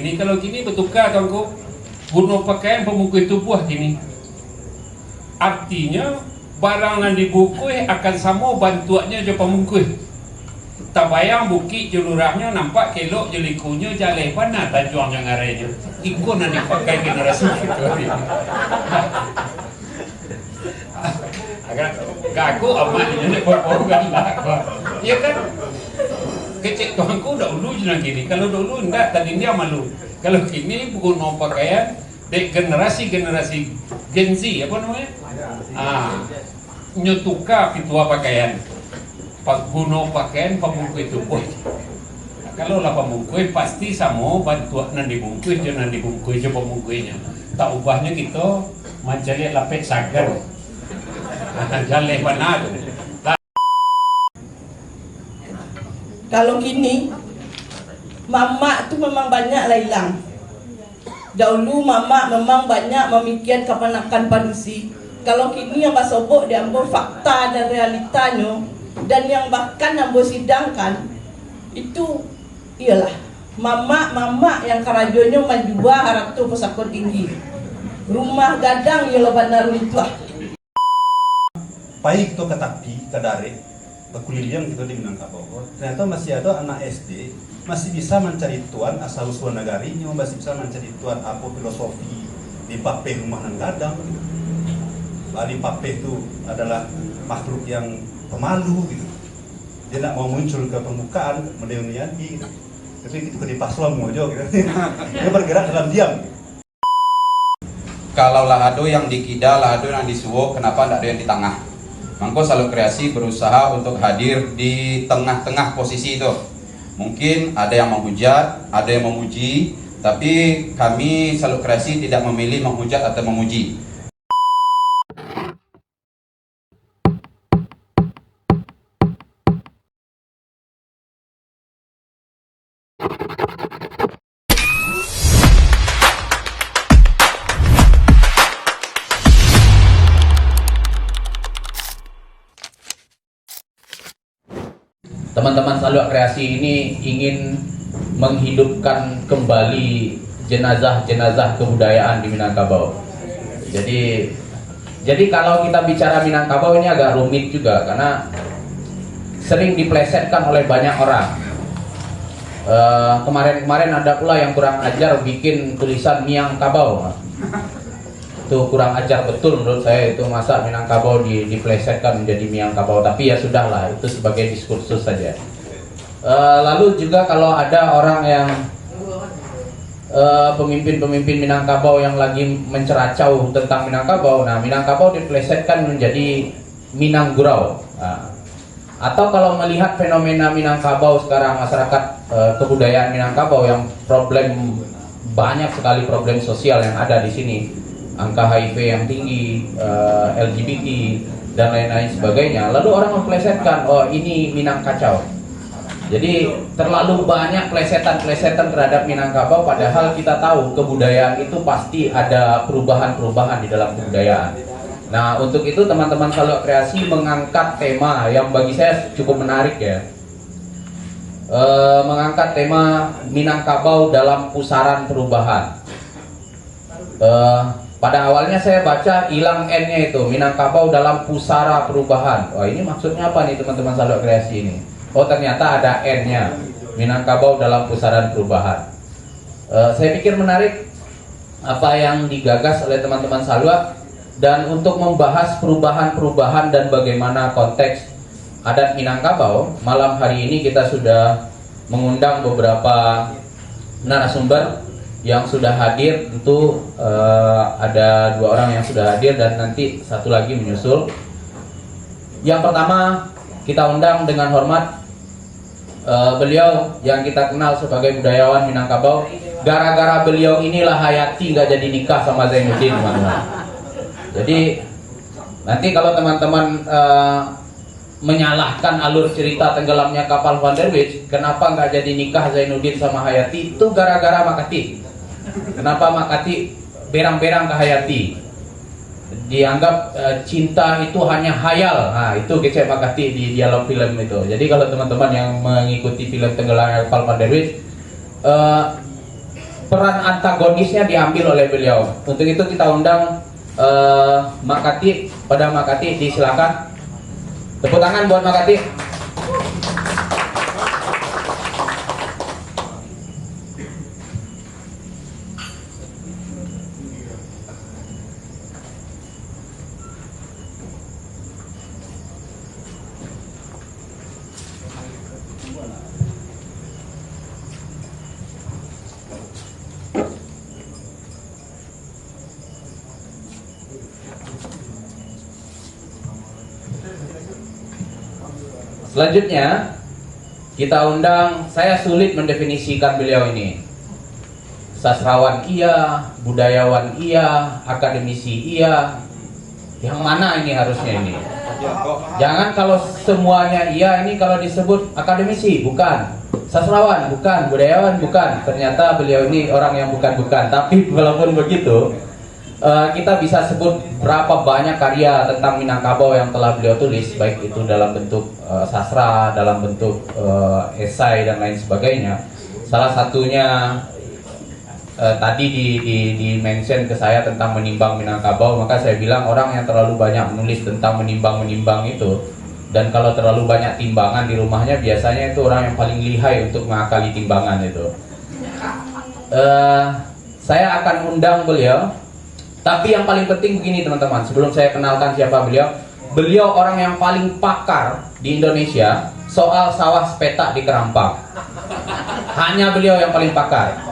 kini. Kalau kini bertukar tuanku, guna pakaian pemungkus tubuh kini. Artinya barang yang dibungkus akan sama bantuannya je pemungkus. Tak bayang bukit je lurahnya, nampak kelok je likunya, jalan mana tajuang yang arahnya. Ikut yang dipakai generasi kita ni. Agak aku amat je nak berporugan lah. Ya kan? Kecik tuanku dahulu je nak gini. Kalau dulu enggak, tadi dia malu. Kalau kini guna pakaian dek generasi-generasi Gen Z, apa namanya? Nyetuka pitua pakaian. Guna pakaian pemungkus tubuh. Kalau lah pemungkus pasti sama bantuan nan dibungkus je nan dibungkus je pemungkusnya. Tak ubahnya kita mencari lapik sagar. Jalan mana tu? Kalau kini mamak tu memang banyak lah hilang. Dahulu mamak memang banyak memikir kepanakan panusi. Kalau kini yang basobok diambil fakta dan realitanya, dan yang bahkan ambil sidangkan itu ialah mamak-mamak yang kerajonnya menjual haratu pesakon tinggi. Rumah gadang ialah bandar runtuh. Pai kita ke tapi ke darik berkuliliang kita di Minangkabau, ternyata masih ada anak SD masih bisa mencari tuan asal usul negarinya, masih bisa mencari tuan apa filosofi di papeh rumah nan gadang. Di papeh itu adalah makhluk yang pemalu gitu. Dia nak mau muncul ke permukaan mendiami, tapi kita di paslon mojo gitu. Dia bergerak dalam diam. Kalau lah ada yang di kidal, lah ada yang di suwo, kenapa tidak ada yang di tengah? Mangko Saluk Kreasi berusaha untuk hadir di tengah-tengah posisi itu. Mungkin ada yang menghujat, ada yang memuji, tapi kami Saluk Kreasi tidak memilih menghujat atau memuji. Teman-teman Saluk Kreasi ini ingin menghidupkan kembali jenazah-jenazah kebudayaan di Minangkabau. Jadi kalau kita bicara Minangkabau ini agak rumit juga karena sering diplesetkan oleh banyak orang. Kemarin ada pula yang kurang ajar bikin tulisan Minangkabau. Itu kurang ajar betul menurut saya, itu masa Minangkabau diplesetkan menjadi Minangkabau, tapi ya sudahlah, itu sebagai diskursus saja. Lalu juga kalau ada orang yang pemimpin-pemimpin Minangkabau yang lagi menceracau tentang Minangkabau, nah Minangkabau diplesetkan menjadi Minanggurau. Atau kalau melihat fenomena Minangkabau sekarang, masyarakat kebudayaan Minangkabau yang banyak sekali problem sosial yang ada di sini, angka HIV yang tinggi, LGBT dan lain-lain sebagainya. Lalu orang memplesetkan, oh ini Minang kacau. Jadi terlalu banyak plesetan-plesetan terhadap Minangkabau, padahal kita tahu kebudayaan itu pasti ada perubahan-perubahan di dalam kebudayaan. Nah untuk itu teman-teman Saluk Kreasi mengangkat tema yang bagi saya cukup menarik ya. Mengangkat tema Minangkabau dalam pusaran perubahan. Pada awalnya saya baca hilang N-nya itu, Minangkabau dalam pusara perubahan. Wah ini maksudnya apa nih teman-teman Saluk Kreasi ini? Oh ternyata ada N-nya, Minangkabau dalam pusaran perubahan. Saya pikir menarik apa yang digagas oleh teman-teman Saluk, dan untuk membahas perubahan-perubahan dan bagaimana konteks adat Minangkabau, malam hari ini kita sudah mengundang beberapa narasumber yang sudah hadir. Tentu ada 2 orang yang sudah hadir dan nanti satu lagi menyusul. Yang pertama kita undang dengan hormat beliau yang kita kenal sebagai budayawan Minangkabau. Gara-gara beliau inilah Hayati nggak jadi nikah sama Zainuddin, teman-teman. Jadi nanti kalau teman-teman menyalahkan alur cerita tenggelamnya kapal Van der Wijk, kenapa nggak jadi nikah Zainuddin sama Hayati, itu gara-gara Makati. Kenapa Makati berang-berang ke Hayati? Dianggap cinta itu hanya hayal. Nah, itu kecek Makati di dialog film itu. Jadi kalau teman-teman yang mengikuti film Tenggelamnya kapal Van der Wijk, peran antagonisnya diambil oleh beliau. Untuk itu kita undang Makati, pada Makati disilakan. Tepuk tangan buat Makati. Selanjutnya kita undang, saya sulit mendefinisikan beliau ini. Sastrawan iya, budayawan iya, akademisi iya. Yang mana ini harusnya ini? Jangan kalau semuanya iya, ini kalau disebut akademisi bukan, sastrawan bukan, budayawan bukan. Ternyata beliau ini orang yang bukan-bukan. Tapi walaupun begitu, kita bisa sebut berapa banyak karya tentang Minangkabau yang telah beliau tulis, baik itu dalam bentuk sastra, dalam bentuk esai dan lain sebagainya. Salah satunya tadi di mention ke saya tentang menimbang Minangkabau, maka saya bilang orang yang terlalu banyak menulis tentang menimbang itu, dan kalau terlalu banyak timbangan di rumahnya, biasanya itu orang yang paling lihai untuk mengakali timbangan itu. Saya akan undang beliau. Tapi yang paling penting begini teman-teman, sebelum saya kenalkan siapa beliau, beliau orang yang paling pakar di Indonesia soal sawah sepetak di Kerampang. Hanya beliau yang paling pakar.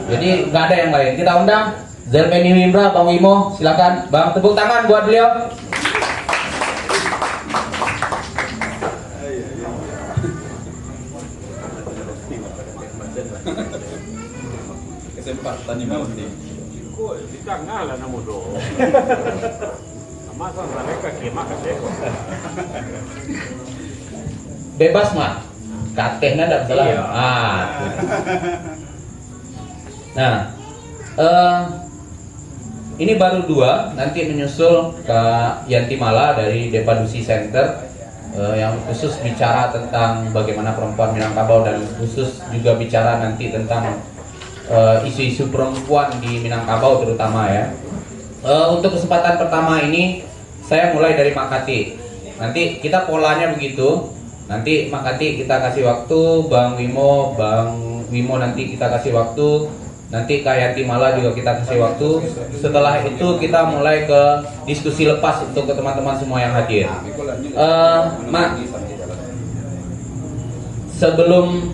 Jadi nggak ada yang lain. Kita undang Zelmeni Wimra, Bang Wimo, silakan Bang, tepuk tangan buat beliau. Kesempatan ini penting. Di tengah lah namun do. Masa mereka kemak keseko. Bebas mah, katehnya tidak salah. Iya. Nah, ini baru dua, nanti menyusul Kak Yanti Mala dari Depadusi Center yang khusus bicara tentang bagaimana perempuan Minangkabau, dan khusus juga bicara nanti tentang isu-isu perempuan di Minangkabau terutama ya. Untuk kesempatan pertama ini saya mulai dari Makati. Nanti kita polanya begitu. Nanti Makati kita kasih waktu, Bang Wimo nanti kita kasih waktu, nanti Kak Yanti Mala juga kita kasih waktu. Setelah itu kita mulai ke diskusi lepas untuk ke teman-teman semua yang hadir. Mak, sebelum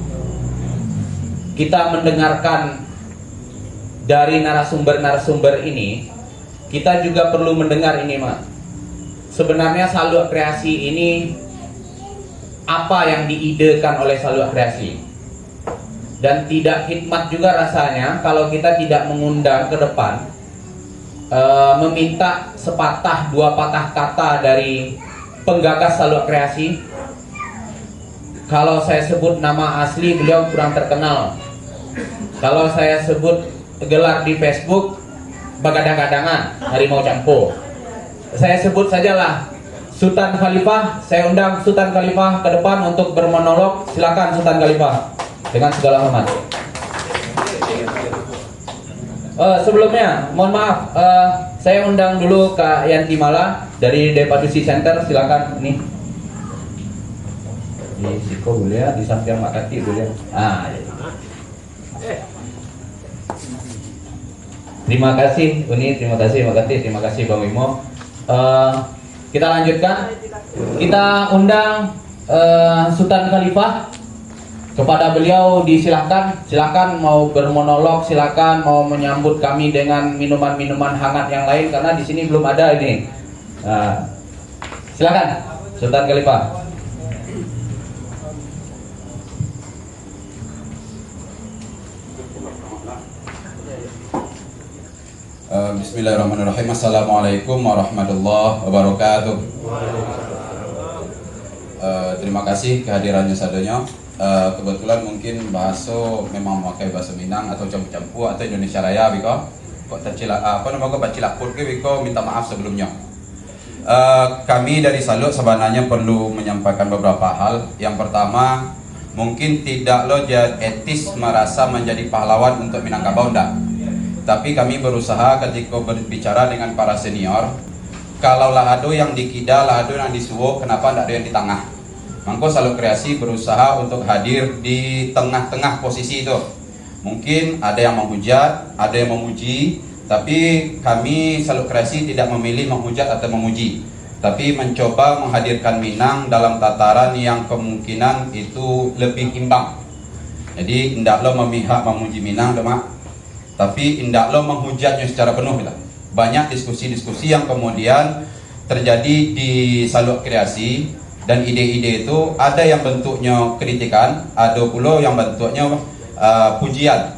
kita mendengarkan dari narasumber-narasumber ini, kita juga perlu mendengar ini, Mak. Sebenarnya Saluk Kreasi ini apa yang diidekan oleh Saluk Kreasi? Dan tidak hikmat juga rasanya kalau kita tidak mengundang ke depan, meminta sepatah dua patah kata dari penggagas Saluk Kreasi. Kalau saya sebut nama asli beliau kurang terkenal. Kalau saya sebut gelar di Facebook, Bagadang-gadangan, Harimau Campo. Saya sebut sajalah Sultan Khalifah. Saya undang Sultan Khalifah ke depan untuk bermonolog. Silakan Sultan Khalifah dengan segala hormat. Sebelumnya, mohon maaf, saya undang dulu Kak Yanti Mala dari Depadusi Center. Silakan ini. Di Siko boleh ya, di samping Makati boleh. Terima kasih Uni, terima kasih Makati, terima kasih Bang Wimo. Kita lanjutkan. Kita undang Sultan Khalifah. Kepada beliau disilahkan, silakan mau bermonolog, silakan mau menyambut kami dengan minuman-minuman hangat yang lain karena di sini belum ada ini. Silakan Sultan Khalifah. Bismillahirrahmanirrahim. Assalamualaikum warahmatullahi wabarakatuh. Terima kasih kehadirannya sadonya. Kebetulan mungkin bahasa memang memakai bahasa Minang atau campur-campur atau Indonesia Raya, biko kok tercilak bacilapur ke biko, minta maaf sebelumnya. Kami dari Saluk sebenarnya perlu menyampaikan beberapa hal. Yang pertama, mungkin tidak lo etis merasa menjadi pahlawan untuk Minangkabau, enggak. Tapi kami berusaha ketika berbicara dengan para senior, kalau lah ada yang di Kida, lah ada yang di Suwo, kenapa enggak ada yang di tengah? Mangko Saluk Kreasi berusaha untuk hadir di tengah-tengah posisi itu. Mungkin ada yang menghujat, ada yang memuji, tapi kami Saluk Kreasi tidak memilih menghujat atau memuji, tapi mencoba menghadirkan Minang dalam tataran yang kemungkinan itu lebih imbang. Jadi tidak lo memihak memuji Minang, Mak, tapi tidak lo menghujatnya secara penuh. Banyak diskusi-diskusi yang kemudian terjadi di Saluk Kreasi, dan ide-ide itu ada yang bentuknya kritikan, ada pula yang bentuknya pujian.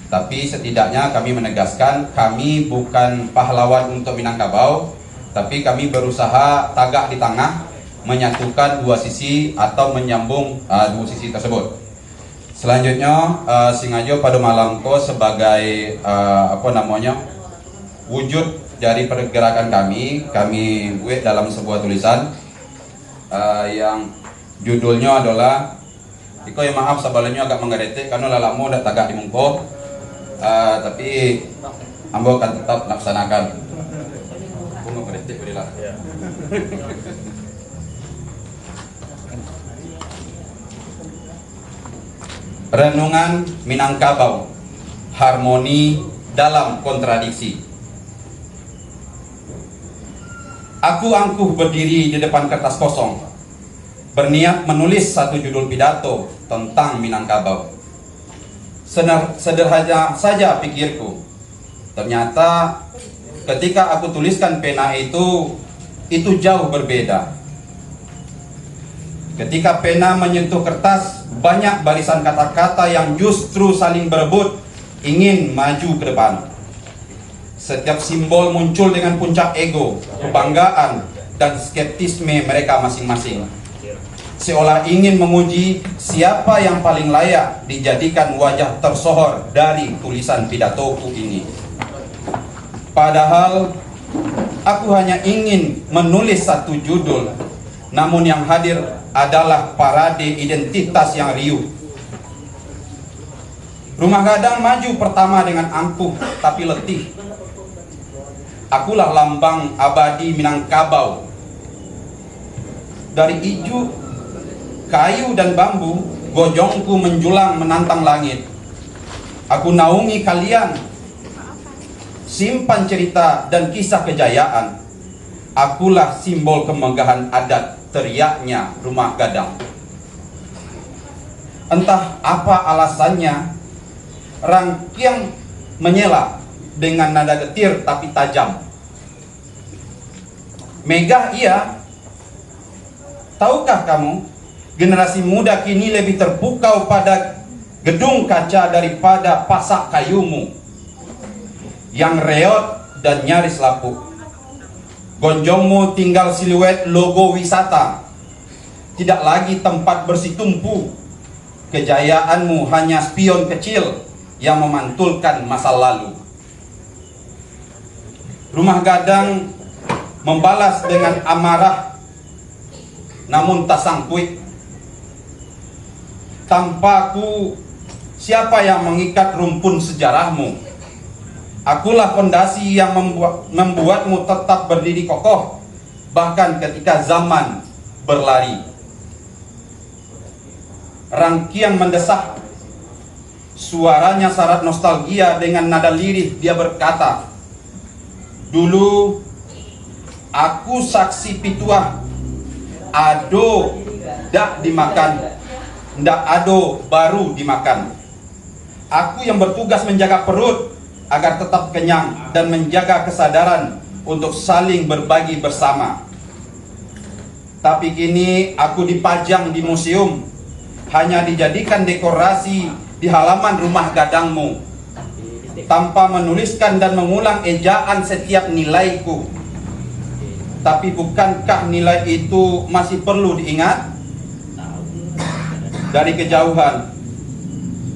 Tapi setidaknya kami menegaskan kami bukan pahlawan untuk Minangkabau, tapi kami berusaha tagak di tengah, menyatukan dua sisi atau menyambung dua sisi tersebut. Selanjutnya Singajo pada malamko sebagai wujud dari pergerakan kami buat dalam sebuah tulisan yang judulnya adalah Iko ya maaf sebelumnya agak mengeretik karena lalamu udah tagak di mungko, tapi ambo akan tetap laksanakan. Aku mengeretik berilah. Renungan Minangkabau, harmoni dalam kontradiksi. Aku angkuh berdiri di depan kertas kosong, berniat menulis satu judul pidato tentang Minangkabau. Sederhana saja pikirku. Ternyata ketika aku tuliskan pena itu jauh berbeda. Ketika pena menyentuh kertas, banyak barisan kata-kata yang justru saling berebut ingin maju ke depan. Setiap simbol muncul dengan puncak ego, kebanggaan, dan skeptisme mereka masing-masing. Seolah ingin menguji siapa yang paling layak dijadikan wajah tersohor dari tulisan pidatoku ini. Padahal aku hanya ingin menulis satu judul, namun yang hadir adalah parade identitas yang riuh. Rumah Gadang maju pertama dengan angkuh tapi letih. Akulah lambang abadi Minangkabau. Dari ijuk, kayu dan bambu, gojongku menjulang menantang langit. Aku naungi kalian, simpan cerita dan kisah kejayaan. Akulah simbol kemegahan adat, teriaknya Rumah Gadang. Entah apa alasannya, Rangkiang menyela dengan nada getir tapi tajam. Megah iya. Tahukah kamu, generasi muda kini lebih terpukau pada gedung kaca daripada pasak kayumu yang reot dan nyaris lapuk. Gonjongmu tinggal siluet logo wisata, tidak lagi tempat bersitumpu. Kejayaanmu hanya spion kecil yang memantulkan masa lalu. Rumah Gadang membalas dengan amarah, namun tak sangkuit. Tanpaku, siapa yang mengikat rumpun sejarahmu? Akulah fondasi yang membuatmu tetap berdiri kokoh, bahkan ketika zaman berlari. Rangkiang mendesak, suaranya syarat nostalgia. Dengan nada lirih dia berkata, dulu aku saksi pituah, ado dak dimakan, ndak ado baru dimakan. Aku yang bertugas menjaga perut agar tetap kenyang dan menjaga kesadaran untuk saling berbagi bersama. Tapi kini aku dipajang di museum, hanya dijadikan dekorasi di halaman Rumah Gadangmu, tanpa menuliskan dan mengulang ejaan setiap nilaiku. Tapi bukankah nilai itu masih perlu diingat? Dari kejauhan,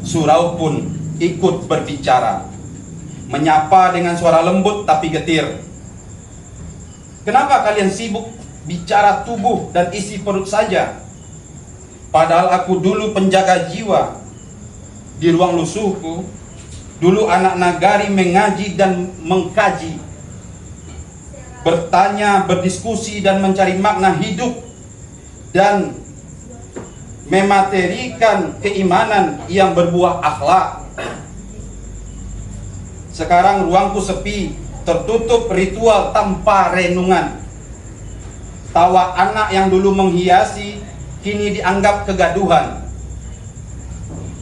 surau pun ikut berbicara, menyapa dengan suara lembut tapi getir. Kenapa kalian sibuk bicara tubuh dan isi perut saja? Padahal aku dulu penjaga jiwa di ruang lusuhku. Dulu anak nagari mengaji dan mengkaji, bertanya, berdiskusi dan mencari makna hidup dan mematerikan keimanan yang berbuah akhlak. Sekarang ruangku sepi, tertutup ritual tanpa renungan. Tawa anak yang dulu menghiasi kini dianggap kegaduhan.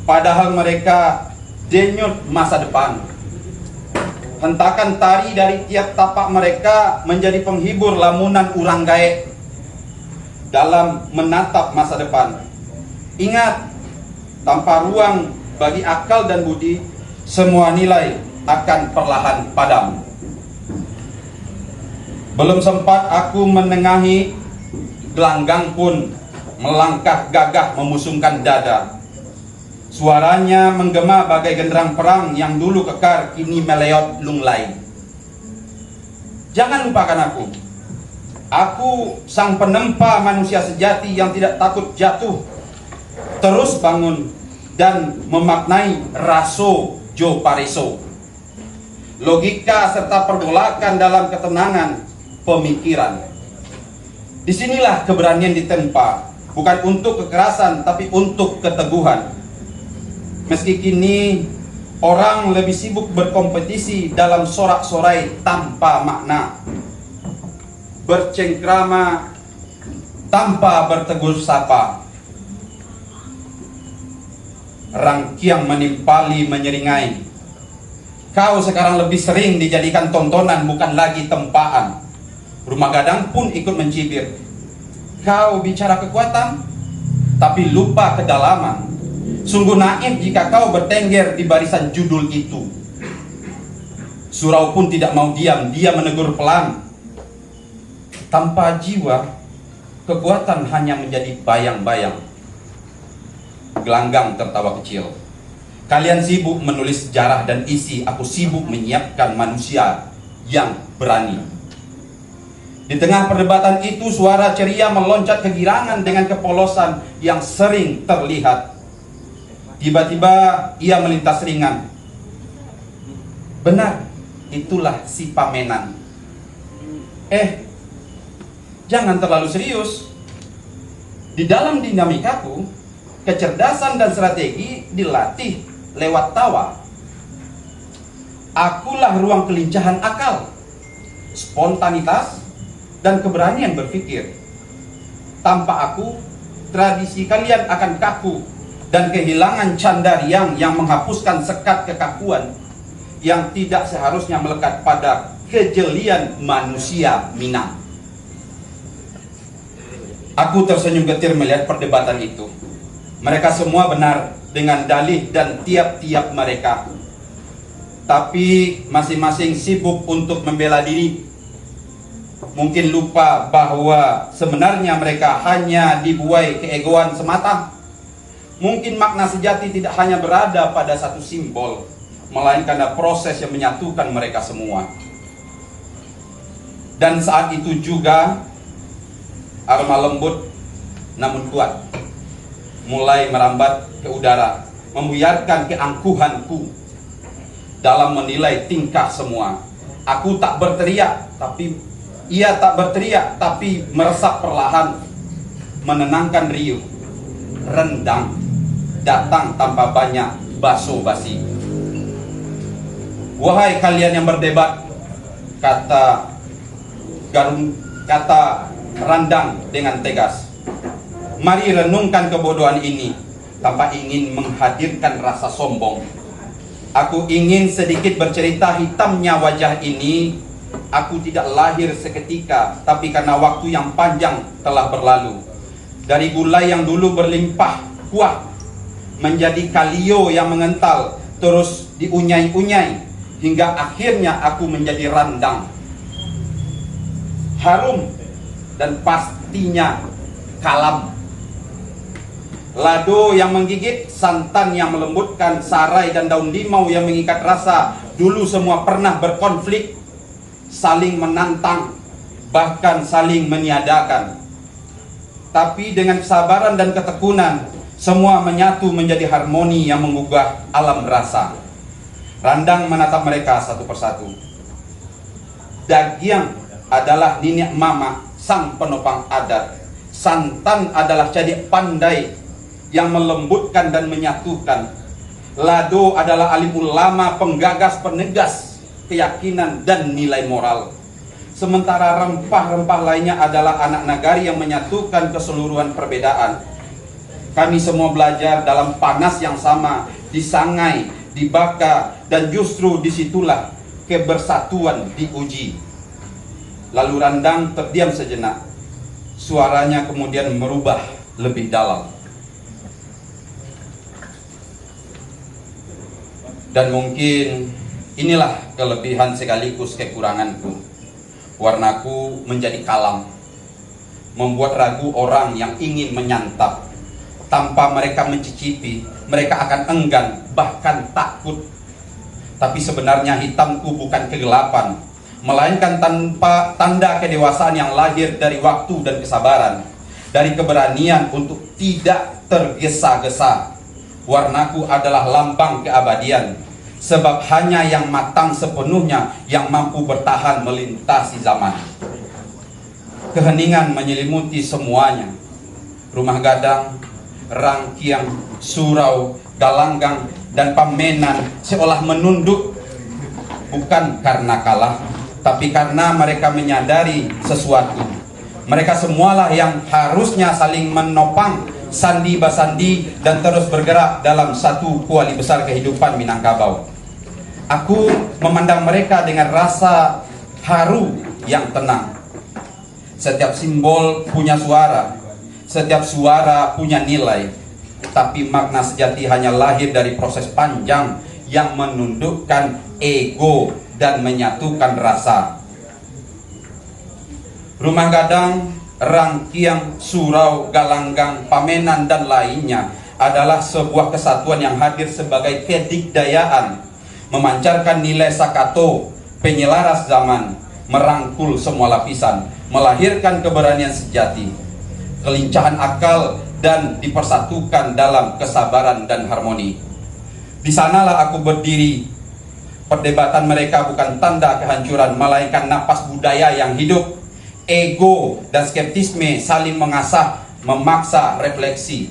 Padahal mereka denyut masa depan. Hentakan tari dari tiap tapak mereka menjadi penghibur lamunan urang gaek dalam menatap masa depan. Ingat, tanpa ruang bagi akal dan budi, semua nilai akan perlahan padam. Belum sempat aku menengahi, gelanggang pun melangkah gagah memusungkan dada. Suaranya menggema bagai genderang perang yang dulu kekar kini meleot lunglai. Jangan lupakan aku. Aku sang penempa manusia sejati yang tidak takut jatuh, terus bangun dan memaknai raso jo pareso. Logika serta pergolakan dalam ketenangan pemikiran. Disinilah keberanian ditempa, bukan untuk kekerasan tapi untuk keteguhan. Meski kini orang lebih sibuk berkompetisi dalam sorak-sorai tanpa makna, bercengkrama tanpa bertegur sapa, rangkiang menimpali menyeringai. Kau sekarang lebih sering dijadikan tontonan, bukan lagi tempaan. Rumah gadang pun ikut mencibir. Kau bicara kekuatan, tapi lupa kedalaman. Sungguh naif jika kau bertengger di barisan judul itu. Surau pun tidak mau diam, dia menegur pelan. Tanpa jiwa, kekuatan hanya menjadi bayang-bayang. Gelanggang tertawa kecil. Kalian sibuk menulis sejarah dan isi, aku sibuk menyiapkan manusia yang berani. Di tengah perdebatan itu, suara ceria meloncat kegirangan dengan kepolosan yang sering terlihat. Tiba-tiba ia melintas ringan. Benar, itulah si Pamenan. Jangan terlalu serius. Di dalam dinamikaku, kecerdasan dan strategi dilatih lewat tawa. Akulah ruang kelincahan akal, spontanitas, dan keberanian berpikir. Tanpa aku, tradisi kalian akan kaku dan kehilangan candariang yang menghapuskan sekat kekakuan yang tidak seharusnya melekat pada kejelian manusia Minang. Aku tersenyum getir melihat perdebatan itu. Mereka semua benar dengan dalih dan tiap-tiap mereka, tapi masing-masing sibuk untuk membela diri. Mungkin lupa bahwa sebenarnya mereka hanya dibuai keegoan semata. Mungkin makna sejati tidak hanya berada pada satu simbol, melainkan ada proses yang menyatukan mereka semua. Dan saat itu juga aroma lembut namun kuat mulai merambat ke udara, membuyarkan keangkuhanku dalam menilai tingkah semua. Aku tak berteriak, tapi ia tak berteriak, tapi meresap perlahan, menenangkan riuh, rendang, datang tanpa banyak basa-basi. Wahai kalian yang berdebat, kata Randang dengan tegas. Mari renungkan kebodohan ini tanpa ingin menghadirkan rasa sombong. Aku ingin sedikit bercerita hitamnya wajah ini. Aku tidak lahir seketika, tapi karena waktu yang panjang telah berlalu. Dari gulai yang dulu berlimpah kuah menjadi kalio yang mengental, terus diunyai-unyai hingga akhirnya aku menjadi randang. Harum dan pastinya kalam. Lado yang menggigit, santan yang melembutkan, sarai dan daun limau yang mengikat rasa. Dulu semua pernah berkonflik, saling menantang, bahkan saling meniadakan. tapi dengan kesabaran dan ketekunan, semua menyatu menjadi harmoni yang menggugah alam rasa. Randang menatap mereka satu persatu. Dagyang adalah nenek mama sang penopang adat. Santan adalah cadik pandai yang melembutkan dan menyatukan. Lado adalah alim ulama penggagas penegas keyakinan dan nilai moral. Sementara rempah-rempah lainnya adalah anak nagari yang menyatukan keseluruhan perbedaan. Kami semua belajar dalam panas yang sama, disangai, dibaka, dan justru disitulah kebersatuan diuji. Lalu Randang terdiam sejenak. Suaranya kemudian merubah lebih dalam. Dan mungkin inilah kelebihan sekaligus kekuranganku. Warnaku menjadi kalam, membuat ragu orang yang ingin menyantap. Tanpa mereka mencicipi, mereka akan enggan, bahkan takut. Tapi sebenarnya hitamku bukan kegelapan, melainkan tanpa tanda kedewasaan yang lahir dari waktu dan kesabaran, dari keberanian untuk tidak tergesa-gesa. Warnaku adalah lambang keabadian, sebab hanya yang matang sepenuhnya yang mampu bertahan melintasi zaman. Keheningan menyelimuti semuanya. Rumah Gadang, Rangkiang, Surau, Galanggang, dan Pamenan seolah menunduk, bukan karena kalah, tapi karena mereka menyadari sesuatu. Mereka semualah yang harusnya saling menopang, sandi basandi, dan terus bergerak dalam satu kuali besar kehidupan Minangkabau. Aku memandang mereka dengan rasa haru yang tenang. Setiap simbol punya suara, setiap suara punya nilai, tapi makna sejati hanya lahir dari proses panjang yang menundukkan ego dan menyatukan rasa. Rumah Gadang, Rangkiang, Surau, Galanggang, Pamenan, dan lainnya adalah sebuah kesatuan yang hadir sebagai kedikdayaan, memancarkan nilai sakato, penyelaras zaman, merangkul semua lapisan, melahirkan keberanian sejati, kelincahan akal, dan dipersatukan dalam kesabaran dan harmoni. Di sanalah aku berdiri. Perdebatan mereka bukan tanda kehancuran, melainkan napas budaya yang hidup. Ego dan skeptisme saling mengasah, memaksa refleksi.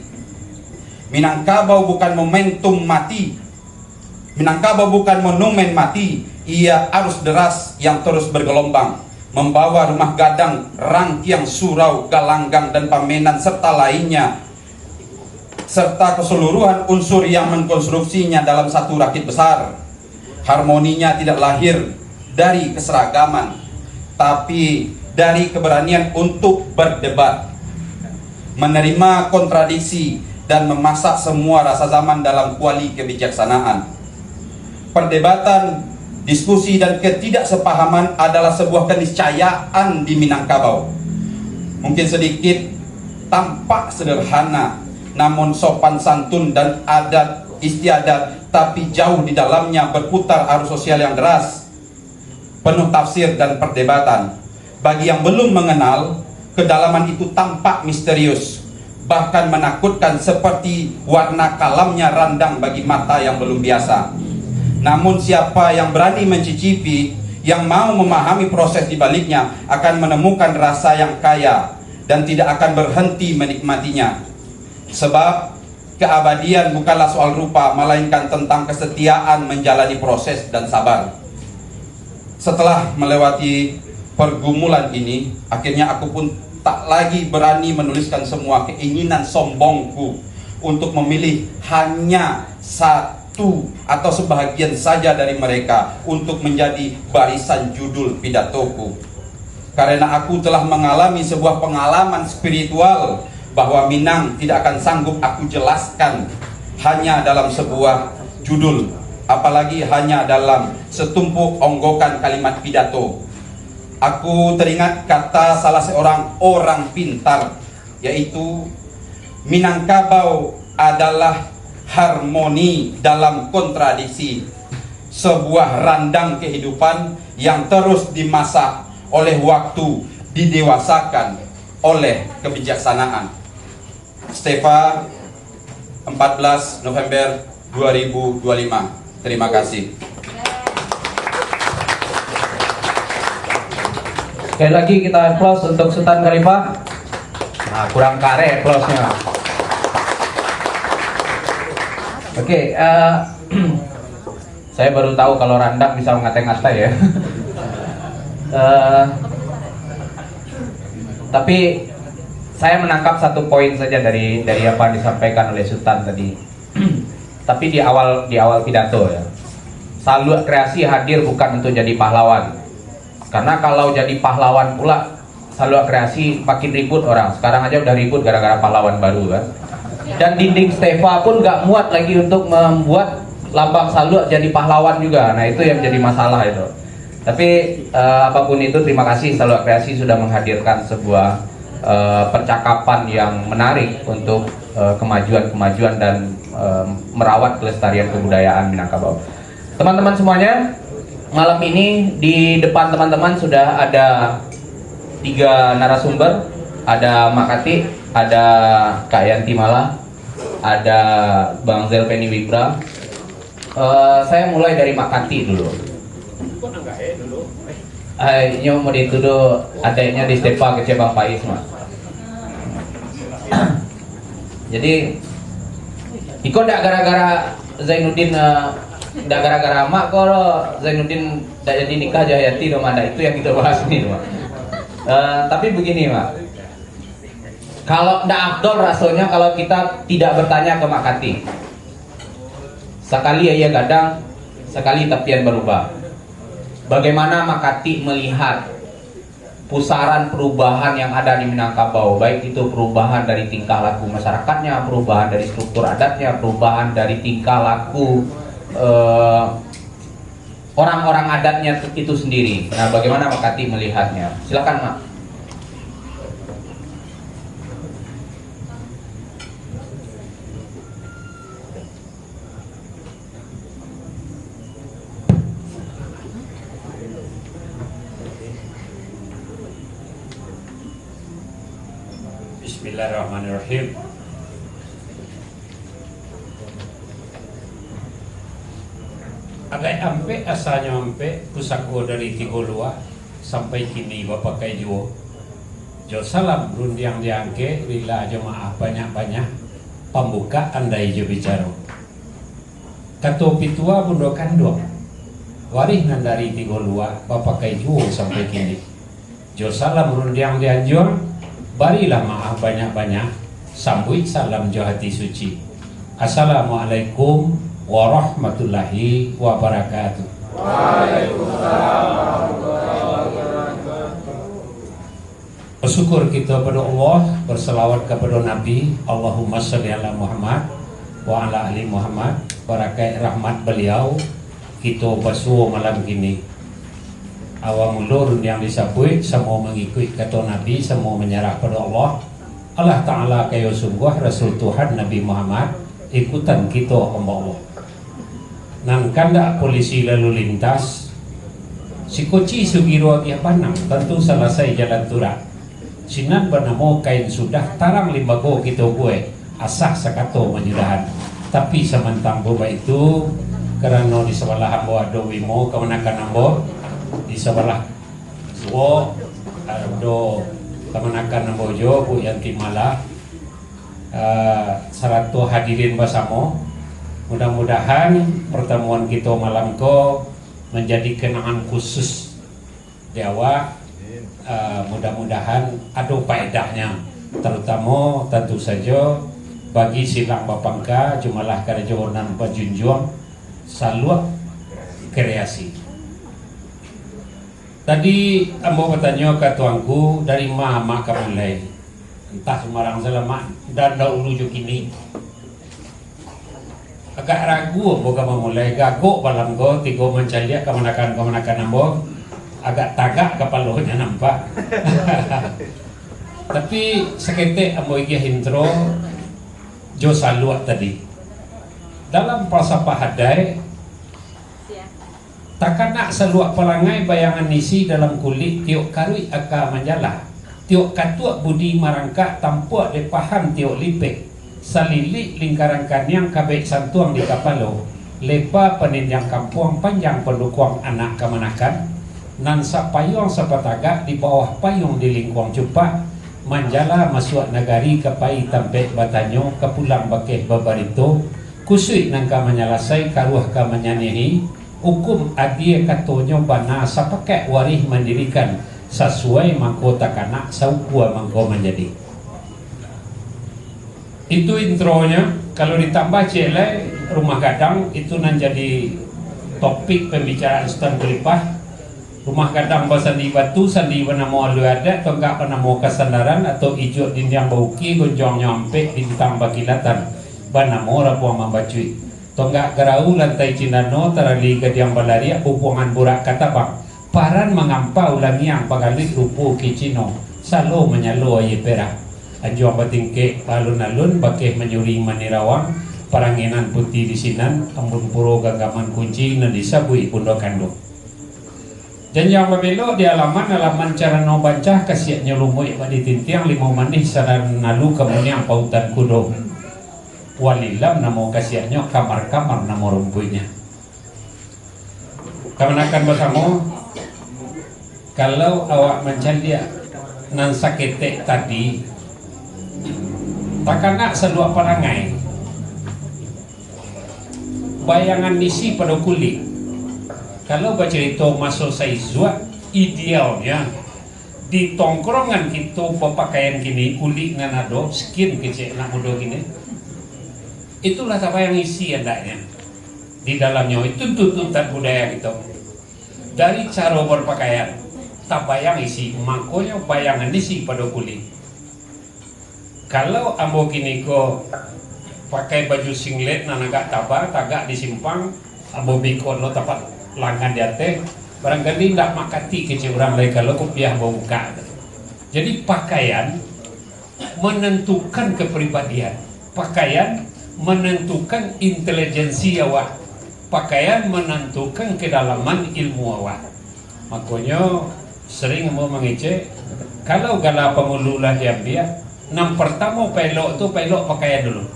Minangkabau bukan momentum mati. Minangkabau bukan monumen mati. Ia arus deras yang terus bergelombang, membawa Rumah Gadang, Rangkiang, Surau, Galanggang, dan Pamenan serta lainnya, serta keseluruhan unsur yang mengkonstruksinya dalam satu rakit besar. Harmoninya tidak lahir dari keseragaman, tapi dari keberanian untuk berdebat, menerima kontradiksi, dan memasak semua rasa zaman dalam kuali kebijaksanaan. Perdebatan, diskusi, dan ketidaksepahaman adalah sebuah keniscayaan di Minangkabau. Mungkin sedikit tampak sederhana, namun sopan santun dan adat istiadat, tapi jauh di dalamnya berputar arus sosial yang deras, penuh tafsir dan perdebatan. Bagi yang belum mengenal, kedalaman itu tampak misterius, bahkan menakutkan, seperti warna kalamnya Randang bagi mata yang belum biasa. Namun siapa yang berani mencicipi, yang mau memahami proses di baliknya, akan menemukan rasa yang kaya dan tidak akan berhenti menikmatinya. Sebab keabadian bukanlah soal rupa, melainkan tentang kesetiaan menjalani proses dan sabar. Setelah melewati pergumulan ini, akhirnya aku pun tak lagi berani menuliskan semua keinginan sombongku untuk memilih hanya satu atau sebahagian saja dari mereka untuk menjadi barisan judul pidatoku. Karena aku telah mengalami sebuah pengalaman spiritual bahwa Minang tidak akan sanggup aku jelaskan hanya dalam sebuah judul, apalagi hanya dalam setumpuk onggokan kalimat pidato. Aku teringat kata salah seorang orang pintar, yaitu Minangkabau adalah harmoni dalam kontradiksi, sebuah randang kehidupan yang terus dimasak oleh waktu, didewasakan oleh kebijaksanaan. Stefa, 14 November 2025. Terima kasih. Sekali lagi kita applause untuk Sultan Khalifah. Nah, kurang kare applause-nya. Oke, saya baru tahu kalau Randak bisa ngata-ngata ya. Tapi saya menangkap satu poin saja dari apa yang disampaikan oleh Sultan tadi. Tapi di awal pidato ya, Saluak Kreasi hadir bukan untuk jadi pahlawan. Karena kalau jadi pahlawan pula Saluak Kreasi makin ribut orang. Sekarang aja udah ribut gara-gara pahlawan baru kan. Dan dinding Stefa pun gak muat lagi untuk membuat lambang Saluak jadi pahlawan juga. Nah itu yang jadi masalah itu. Tapi apapun itu, terima kasih Saluak Kreasi sudah menghadirkan sebuah percakapan yang menarik untuk kemajuan dan merawat kelestarian kebudayaan Minangkabau. Teman-teman semuanya, malam ini di depan teman-teman sudah ada 3 narasumber. Ada Makati, ada Kak Yanti Mala, ada Bang Zelpeni Wibra. Saya mulai dari Makati dulu. Ini mau dituduh adanya di Stepa ke Bang Pais, Mas. Jadi Iko ndak gara-gara Zainuddin, ndak gara-gara mak kalau Zainuddin ndak jadi nikah Jayati dong, ada itu yang kita bahas ini, Mak. Tapi begini, Mak. Kalau ndak afdol rasanya kalau kita tidak bertanya ke Makati. Sekali ia gadang, sekali tapian berubah. Bagaimana Makati melihat pusaran perubahan yang ada di Minangkabau, baik itu perubahan dari tingkah laku masyarakatnya, perubahan dari struktur adatnya, perubahan dari tingkah laku orang-orang adatnya itu sendiri. Nah, bagaimana Makati melihatnya? Silakan, Mak. Bismillahirrahmanirrahim. Agak ampe asalnya ampe pusako dari Tigolua sampai kini bapak kai juo. Jo salam rundiang diangke lila aja maaf banyak-banyak pembuka andai jo bicara. Kato pitua bundo kandung. Warih nandari Tigolua bapak kai juo sampai kini. Jo salam rundiang dianjur. Barilah maaf banyak-banyak, sambut salam jo hati suci. Assalamualaikum warahmatullahi wabarakatuh. Waalaikumsalam warahmatullahi wabarakatuh. Bersyukur kita kepada Allah, berselawat kepada Nabi. Allahumma sholli ala Muhammad wa ala ali Muhammad. Barakai rahmat beliau kita basuh malam ini. Awam ulur yang disabui semua mengikuti kata Nabi, semua menyerah pada Allah. Allah Ta'ala kayo sungguh Rasul Tuhan Nabi Muhammad, ikutan kita hamba Allah. Nang kanda polisi lalu lintas, si koci sugiro dia panang, tentu selesai jalan turak. Sinan bernamo kain sudah tarang limbago kita gue, asah sakato menyudahan. Tapi semantang boba itu, karena di sebelah hamba ada wimo kemenakan hamba, di sebelah suwo do kemenakan bojo Bu Yanti Mala saratu hadirin bersama. Mudah-mudahan pertemuan kita malam ko menjadi kenangan khusus dewa. Mudah-mudahan ada faedahnya, terutama tentu saja bagi silang bapangka jumlah kerajaan Bajunjung Saluak Kreasi. Tadi ambo bertanya ke tuanku dari mama mulai, entah Semarang selama dan dahulu kini. Agak ragu ambo mulai gagok balam go tigo mencaliak kemenakan ambo, agak tagak kepalanya nampak. Tapi seketik ambo iki intro jo Saluak tadi. Dalam falsafah hadai takkan nak Saluak pelangai bayangan isi dalam kulit tiuk karui aka menjala tiok katuk budi marangka tampuak le paham tiok lipek salili lingkaran kanyang kabek santuang di kapalo lepa peninjang kampung panjang pendukuang anak kemanakan nan sapayong sapataga di bawah payung di lingkuang cupak manjala masuk nagari kapai tampek batanyo kapulang bakeh babarito kusui nangka menyalasai karuah ka menyanehi hukum adie katonyo bana sapake warih mendirikan sesuai mangkota kanak saukua mangko menjadi. Itu intronya. Kalau ditambah cele rumah gadang itu nan jadi topik pembicaraan Ustaz Beripah. Rumah gadang sandi batu sandi wana mau alu ada atau enggak pernah mau kesandaran atau ijo dinding bauki gonjong nyampe ditambah kilatan bana mau rapuang membacui atau enggak gerau lantai cinano tarali gadiang balaria pupungan burak kata bang paran mengampa ulangi yang pagalik rupu kicino salo menyalo aye perak anjuang batingke alun-alun bakeh menyuring manirawang paranginan putih di sinan ambun puro gagaman kunci na disabui pundo kando dan yang membelok di halaman cara no bancah kasiatnya lumui badi tintiang limo manih saran nalu kemudian pautan kudo walilam namo kasiatnya kamar-kamar namo rumpuinya kamanakan bersama. Kalau awak mencari nan sakete tadi takkan nak seluak perangai bayangan isi pada kulit. Kalau bercerita masuk saizwa idealnya di tongkrongan kita berpakaian gini kulit dengan ado skin kecil nak muda gini itulah apa yang isi hendaknya di dalamnya itu tuntutan budaya kita dari cara berpakaian tak bayang isi makanya bayangan isi pada kulit. Kalau ambo kini ko pakai baju singlet nan agak tabah tagak disimpang ambo bikon lo tapat langgan di atas barangkali tidak makati kecil orang lain kalau kopiah buka. Jadi pakaian menentukan kepribadian, pakaian menentukan intelijensi awak, pakaian menentukan kedalaman ilmu awak. Makanya sering mau mengecek kalau gala pengululah diambil nam pertama pelok tu pelok pakaian dulu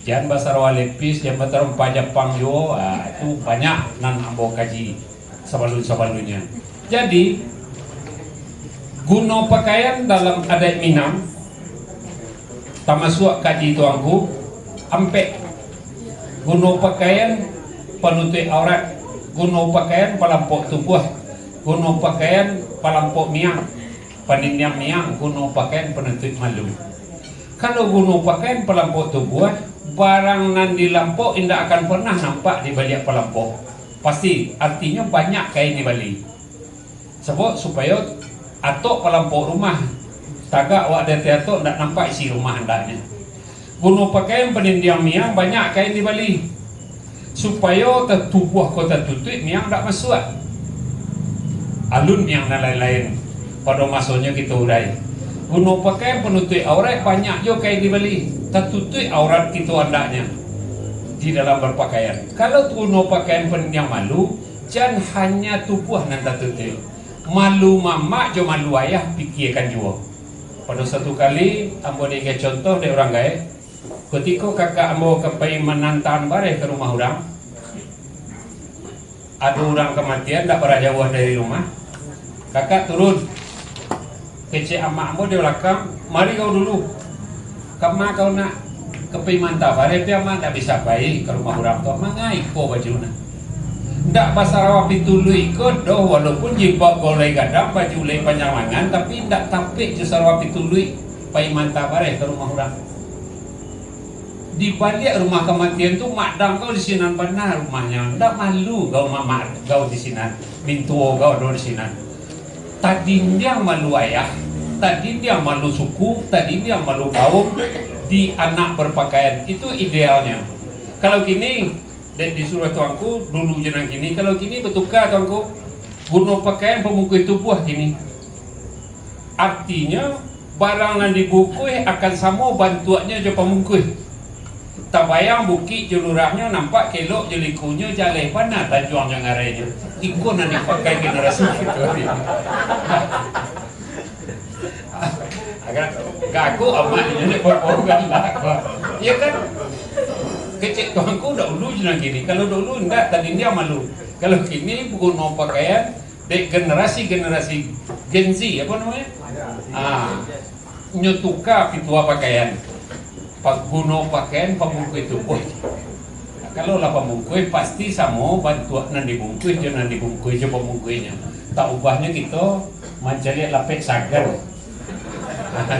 jangan basar walepis jangan batar pajapang yo itu banyak nan ambo kaji sabalun-sabalunnya. Jadi guna pakaian dalam adat Minang tamasuk kaji tuangku ampe guna pakaian penutup aurat, guna pakaian pelampok tubuh, guna pakaian pelampok miang, paniniang miang, guna pakaian penutup malu. Kalau guna pakaian pelampok tubuh, barang nan di lampok tidak akan pernah nampak di balik pelampok. Pasti, artinya banyak kain di balik. Sebab supaya atok pelampok rumah, tagak wak ada teatok tidak nampak isi rumah hendaknya. Guna pakaian penindiang miang banyak kain di balik. Supaya tertubuh kota tutup miang tidak masuk. Alun yang lain-lain pada masanya kita urai guna pakai penutup aurat banyak juga kain di balik tertutup aurat kita andaknya di dalam berpakaian. Kalau guna pakaian yang malu jangan hanya tubuh nan tertutup malu mamak jo malu ayah pikirkan juga. Pada satu kali ambo dike contoh dari orang gaya ketika kakak ambo kepai menantang bare ke rumah orang ada orang kematian tak pernah jauh dari rumah. Kakak turun kecik amakmu di belakang, mari kau dulu kemana kau nak kepi mantap hari amak tak bisa baik ke rumah orang tua mangai ko baju nak ndak pasarawa pitulu ikut doh walaupun jibak golai gadang baju lay panjang lengan tapi ndak tapik pasarawa pitulu pai mantap hari ke rumah orang di balik rumah kematian tu madang kau di sinan benar rumahnya ndak malu kau mama kau di sinan mintuo kau do di sinan. Tadi dia malu ayah, tadi dia malu suku, tadi dia malu kaum di anak berpakaian itu idealnya. Kalau gini dan disuruh tuanku dulu jenang gini, kalau gini bertukar tuanku guna pakaian pemukul tubuh gini. Artinya barang yang dibukui akan sama bantuannya je pemukul. Tak bayang bukit jelurahnya nampak kelok jelikunya jalai panah tajuang yang arahnya ikut nak dipakai generasi kita kan gaku amatnya nek berkorban lah. Ya kan kecek tuanku dahulu jangan gini. Kalau dulu enggak, tadi dia malu. Kalau kini guna pakaian dek generasi Gen Z apa namanya? Nyotuka pitua pakaian. Pak guna pakaian pamungkui tubuh. Kalau lah pamungkui pasti sama bantuan nan dibungkui jangan dibungkui coba pamungkuinya. Tak ubahnya kita mencari lapek sagar.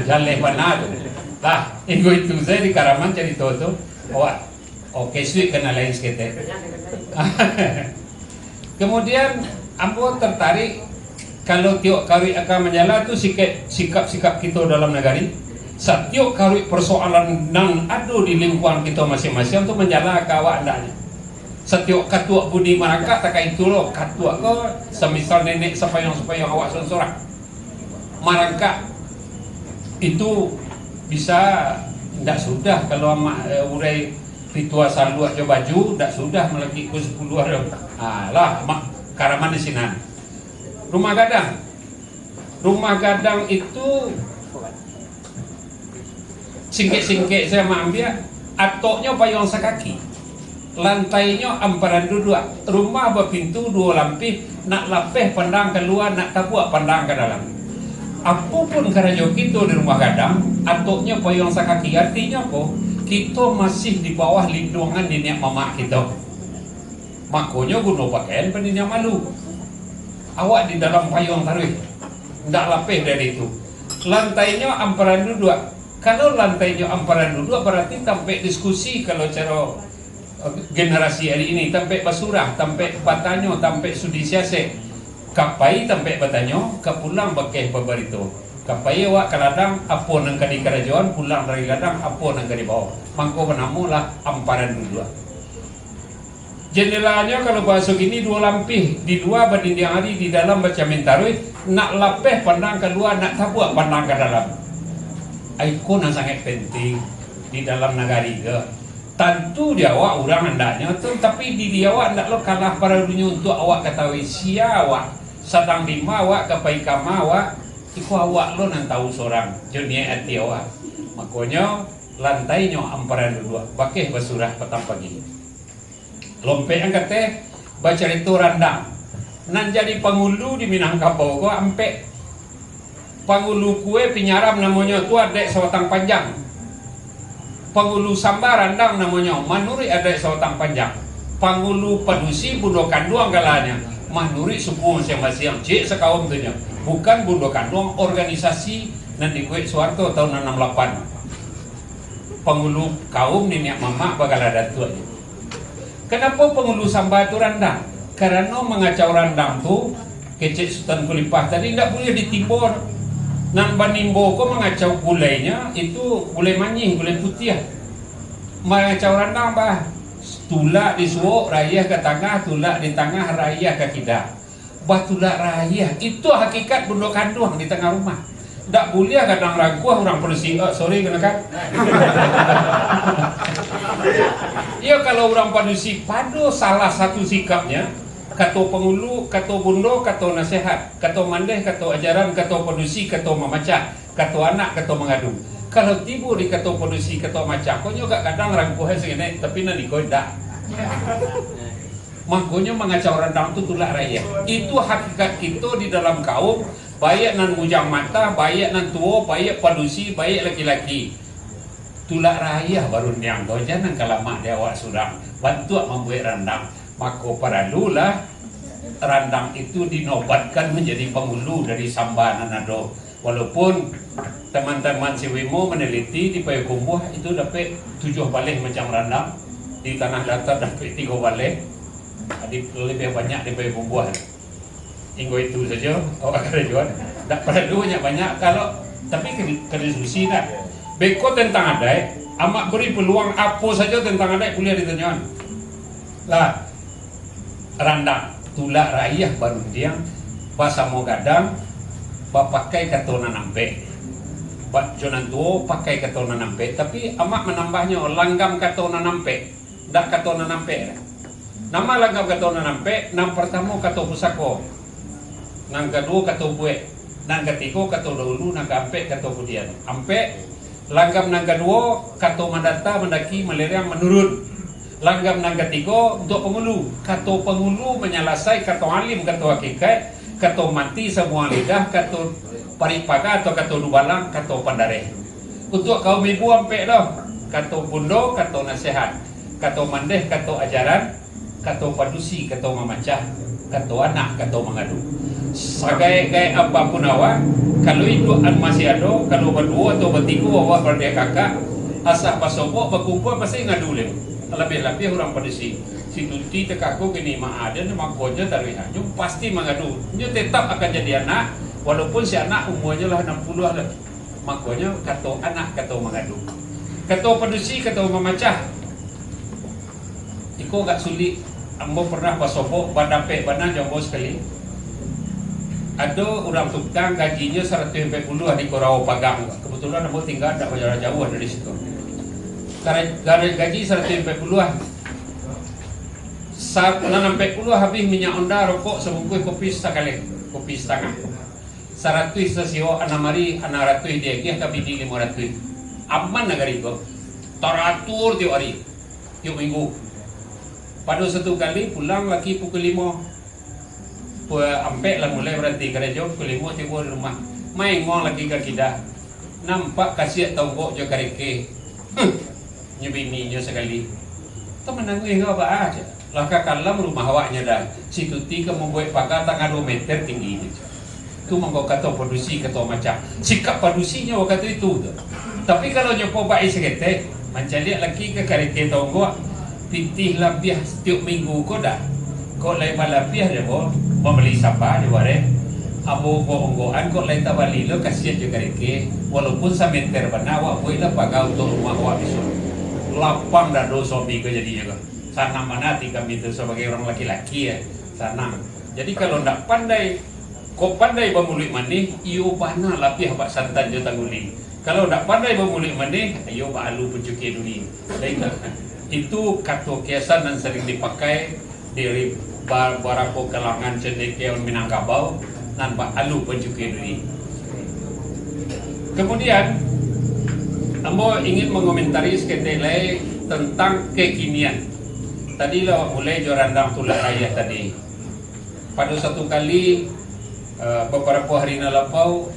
Jalan mana tu? Lah, itu saya di Karaman cari tu. Wah, oke sih kena lain sekete. Kemudian ambo tertarik kalau tiok kari akan menyala tu sikap-sikap kita dalam negari. Setiap kari persoalan nang ada di lingkungan kita masing-masing tu menyala ke awak andaknya. Setiap katua budi maraka tak itu loh katua ko semisal nenek sepayang awak sorang maraka itu bisa tidak sudah kalau urai ritua salua jo baju tidak sudah melagi ku 10 hari. Lah Karaman di sini. Rumah gadang itu singkek saya ambil atoknya payung sekaki. Lantainya amparan dua, rumah berpintu 2 lampih, nak lapeh pandang keluar, nak tabuak pandang ke dalam. Apapun karajo kita di rumah gadang, atoknya payung sakaki, artinya apa? Kita masih di bawah lindungan nenek mama kita. Makanya guna pakaian pendinya malu. Awak di dalam payung taruh, ndak lapeh dari itu. Lantainya amparan dua. Kalau lantainya amparan dua berarti sampai diskusi kalau cara generasi hari ini sampai basurah, sampai batanyo, sampai sudi siasek. Kapai sampai batanyo, kapulang bakeh babarito. Kapai awak kaladang apa nang kadi kerajaan, pulang dari ladang apa nang kadi bawah. Mangko menamulah amparan dua. Jendelanya kalau bahasa gini 2 lampih, di 2 badindiang hari di dalam baca mentarui, nak lapeh pandang keluar, nak tabuak pandang ke dalam. Ikon yang sangat penting di dalam negari ke. Tentu dia awak orang hendaknya tu, tapi di dia awak hendak lo kalah para dunia untuk awak ketahui sia awak sedang lima awak kapai kama awak iku awak lo nan tahu seorang dunia hati awak. Makanya lantainya amparan dua bakeh basurah petang pagi. Lompe yang kata baca itu randang nan jadi pangulu di Minangkabau ko ampe pangulu kue pinyaram namanya tu adek sawatang panjang. Pangulu samba randang namanya manuri ada sawatang panjang. Pangulu padusi bundo kanduang galanya manuri suku masing-masing cek sekaum tu nya. Bukan bundo kanduang organisasi nanti kue Soeharto tahun 68. Pangulu kaum nenek mama bakal ada tu aja. Kenapa pangulu samba itu randang? Karena mengacau randang tu kecek Sultan Kulipah tadi tidak boleh ditibur. Nan banimbo ko mengacau gulainya itu gulai manying, gulai putih. Mengacau randang bah. Tulak di suok, rayah ke tengah, tulak di tengah, rayah ke kidal. Bah tulak rayah itu hakikat bundok kanduang di tengah rumah. Tak boleh kadang rangkuah orang polisi. Sorry kena kan. Ya kalau orang polisi padu salah satu sikapnya. Kato pengulu, kato bundo, kato nasihat, kato mandeh, kato ajaran, kato produksi, kato memacah, kato anak, kato mengadu. Kalau tibu di kato produksi, kato macah, kau juga kadang rangkuhan segini, tapi nanti kau tidak. Makanya mengacau rendang itu tulak raya. Itu hakikat kita di dalam kaum, baik nan bujang mata, baik nan tua, baik produksi, baik laki-laki. Tulak raya baru niang kau jangan kalamak dia awak surang, bantu membuat rendang. Maka paralulah randang itu dinobatkan menjadi pengulu dari samba nanado. Walaupun teman-teman Siwimo meneliti di Payakumbuh itu dapat 7 baleh macam randang, di tanah datar dapat 3 baleh, lebih banyak di Payakumbuh. Hingga itu saja awak kerajaan. Tak perlu banyak kalau tapi ke diskusi dah. Beko tentang adai, amak beri peluang apa saja tentang adai kuliah ditanyakan. Lah randang tulak rayah baru dia bahasa mau gadang pakai katona nampe pak jonan tuo pakai katona nampe tapi amak menambahnya langgam katona nampe dak katona nampe nama langgam katona nampe nam pertama kato pusako nang kedua kato bue Nang ketiga kato dahulu nang ampe kato kemudian. Ampe langgam nang kedua kato mandata mendaki meleriang menurun. Langgam nang ketiga untuk pengulu. Kato pengulu menyalasai kato alim kato hakikat, kato mati semua lidah, kato paripaka atau kato dubalang, kato pandare. Untuk kaum ibu ampe dah kato bundo, kato nasihat, kato mandeh, kato ajaran, kato padusi, kato memacah, kato anak, kato mengadu. Sebagai apapun awak, kalau itu masih ada, kalau berdua atau bertiga awak berdua kakak, asal pasobok berkumpul pasti ngadu lem. Lebih-lebih orang padusi. Si Tuti tekaku gini mak ada nama konya dari hanya pasti mengadu. Dia tetap akan jadi anak, walaupun si anak umurnya lah 60 lah. Makanya kato anak, kato mengadu. Kato padusi, kato memacah. Iko gak sulit. Ambo pernah pasobok badapek banan jauh sekali. Ada orang tukang gajinya 140 di Korau Pagang. Kebetulan ambo tinggal tak jauh dari situ. Gaji 140-an. Saat 60 habis minyak onda rokok sebungkus kopi sekali, kopi setengah. 100 sesio anamari 600 dia kia tapi di 500. Aman negara itu. Teratur tiap hari, tiap minggu. Pada satu kali pulang lagi pukul 5. Ampe lah mulai berhenti kerja pukul 5 tiba di rumah. Main ngong lagi ke kita. Nampak kasih tonggok jo kareke. Nyebininya sekali. Teman nangis apa aja. Laka kalam rumah awaknya dah. Si Tuti ke membuat pagar tangga 2 meter tinggi itu. Itu mengkau kata padusi kata macam. Sikap padusinya waktu itu. Tapi kalau nyopo baik sekete, macam lihat lagi ke kareke tonggok. Pitih lapiah setiap minggu kau dah. Kau lain malapiah dia boh. Membeli siapa dia bare. Abu bohonggoan kau lain tabali lo kasihan juga kareke. Walaupun semeter benar awak boleh pagar untuk rumah awak besok. Lapang dah dosa suami ke jadinya ke. Sana mana kami itu sebagai orang laki-laki ya. Sana. Jadi kalau ndak pandai, kau pandai bermulut manih, iyo bana lapih abak santan jo tangguli. Kalau ndak pandai bermulut manih, iyo ba alu pencuki duni. Itu kata kiasan yang sering dipakai dari beberapa kalangan cendekiawan Minangkabau dan ba alu pencuki duni. Kemudian Ambo ingin mengomentari seketelai tentang kekinian. Tadi lah mulai jorandang tulak raya tadi. Pada satu kali beberapa hari nalapau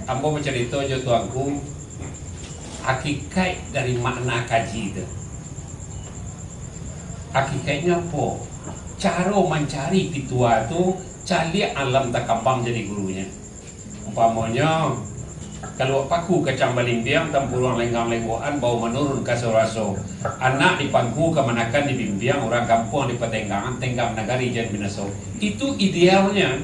Ambo bercerita jo tuanku hakikat dari makna kaji itu. Hakikatnya apa? Cara mencari pitua tu cari alam takambang jadi gurunya. Umpamanya kalau paku kacang balimbiang tempurung lenggang-lenggoan bau menurun ke suraso. Anak di pangku kemanakan di bimbiang orang kampung di petenggangan tenggam nagari jan binaso. Itu idealnya.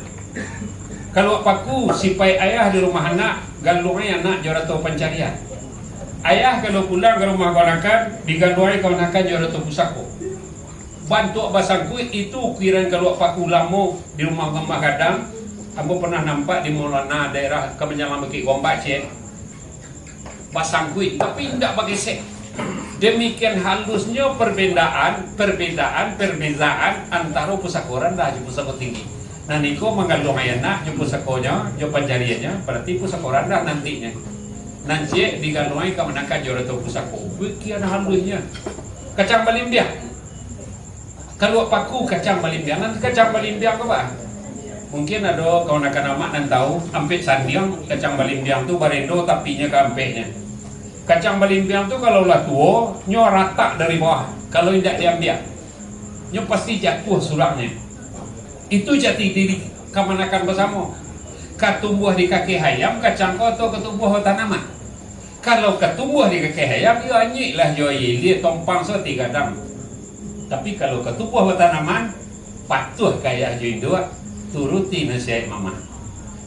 Kalau paku sipai ayah di rumah anak galungai anak jorato pencarian. Ayah kalau pulang ke rumah kanakan digalungai kanakan jorato pusako. Bantu basangku itu kiran kalau paku lamo di rumah Mbak Kadang. Aku pernah nampak di Maulana daerah Kemenjangan Bukit Gombak cek pasang kuih, tapi tidak pakai sek. Demikian halusnya perbedaan antara pusakoran dan pusako tinggi. Nah niko mengandung anak pusakonya, pencariannya, berarti pusakoran dah nantinya. Nanti digandungi kemenakan jorato pusako. Begian halusnya. Kacang balimbiang. Kalau paku kacang balimbiang, nanti kacang balimbiang apa? Mungkin ada kawan-kawan amak dan tahu ampek sandiang kacang balimbiang tu baredo tapinya ke ampeknya. Kacang balimbiang tu kalau lah tua nyo rata dari bawah. Kalau tidak diambil nyo pasti jatuh sulangnya. Itu jati diri kamanakan bersama. Ketumbuh di kaki hayam kacang kau atau ketumbuh tanaman. Kalau ketumbuh di kaki hayam yo anyik lah yo ili tompang so tiga dam. Tapi kalau ketumbuh tanaman patuh kayak jo indua turuti nasihat mama.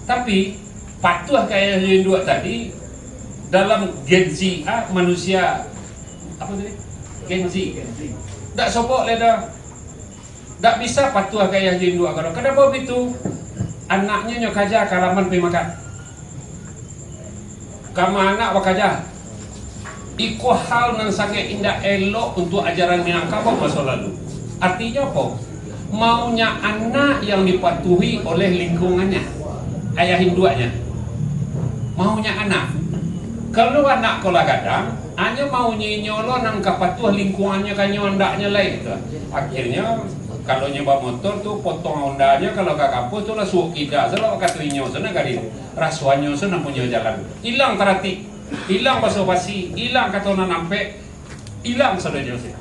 Tapi patuh kayak yang dua tadi dalam Gen Z manusia apa tadi? Gen Z. Tak sopok leda. Tak bisa patuh kayak yang dua kalau kenapa begitu? Anaknya nyok aja kalaman pergi makan. Kamu anak wakaja. Iko hal yang sangat indah elok untuk ajaran Minangkabau masa lalu. Artinya apa? Maunya anak yang dipatuhi oleh lingkungannya. ayah hinduanya maunya anak. Kalau anak kola gadang hanya maunya nyolo nang kapatuh lingkungannya kanyo andaknya lain gitu. Akhirnya kalau nyoba motor tuh potong ondanya, kalau gak kampus tuh lah suuk ida selalu kata inyo sana gari rasuanyo sana punya jalan hilang terati, hilang basa-basi, hilang kata nampe, hilang saudara sih.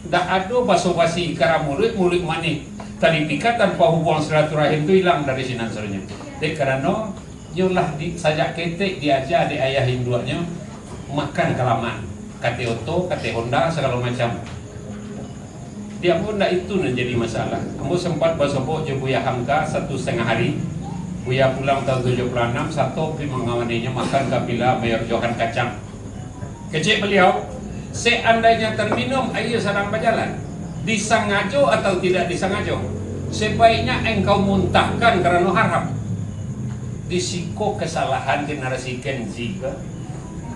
Dak ada basa-basi karena murid mani tali pikat tanpa hubungan silaturahim itu hilang dari sinan saudara. Dek karena nyolah di sajak ketek diajar di ayah hinduanya makan kelamaan, kate oto, kate Honda segala macam. Dia pun tidak itu menjadi masalah. Kamu sempat bersobok je Buya Hamka 1,5 hari. Buya pulang tahun 76, satu pergi mengawaninya makan kapila Mayor Johan kacang. Kecik beliau, seandainya terminum air sedang berjalan, disengaja atau tidak disengaja, sebaiknya engkau muntahkan karena haram. Disiko kesalahan generasi Gen Z ke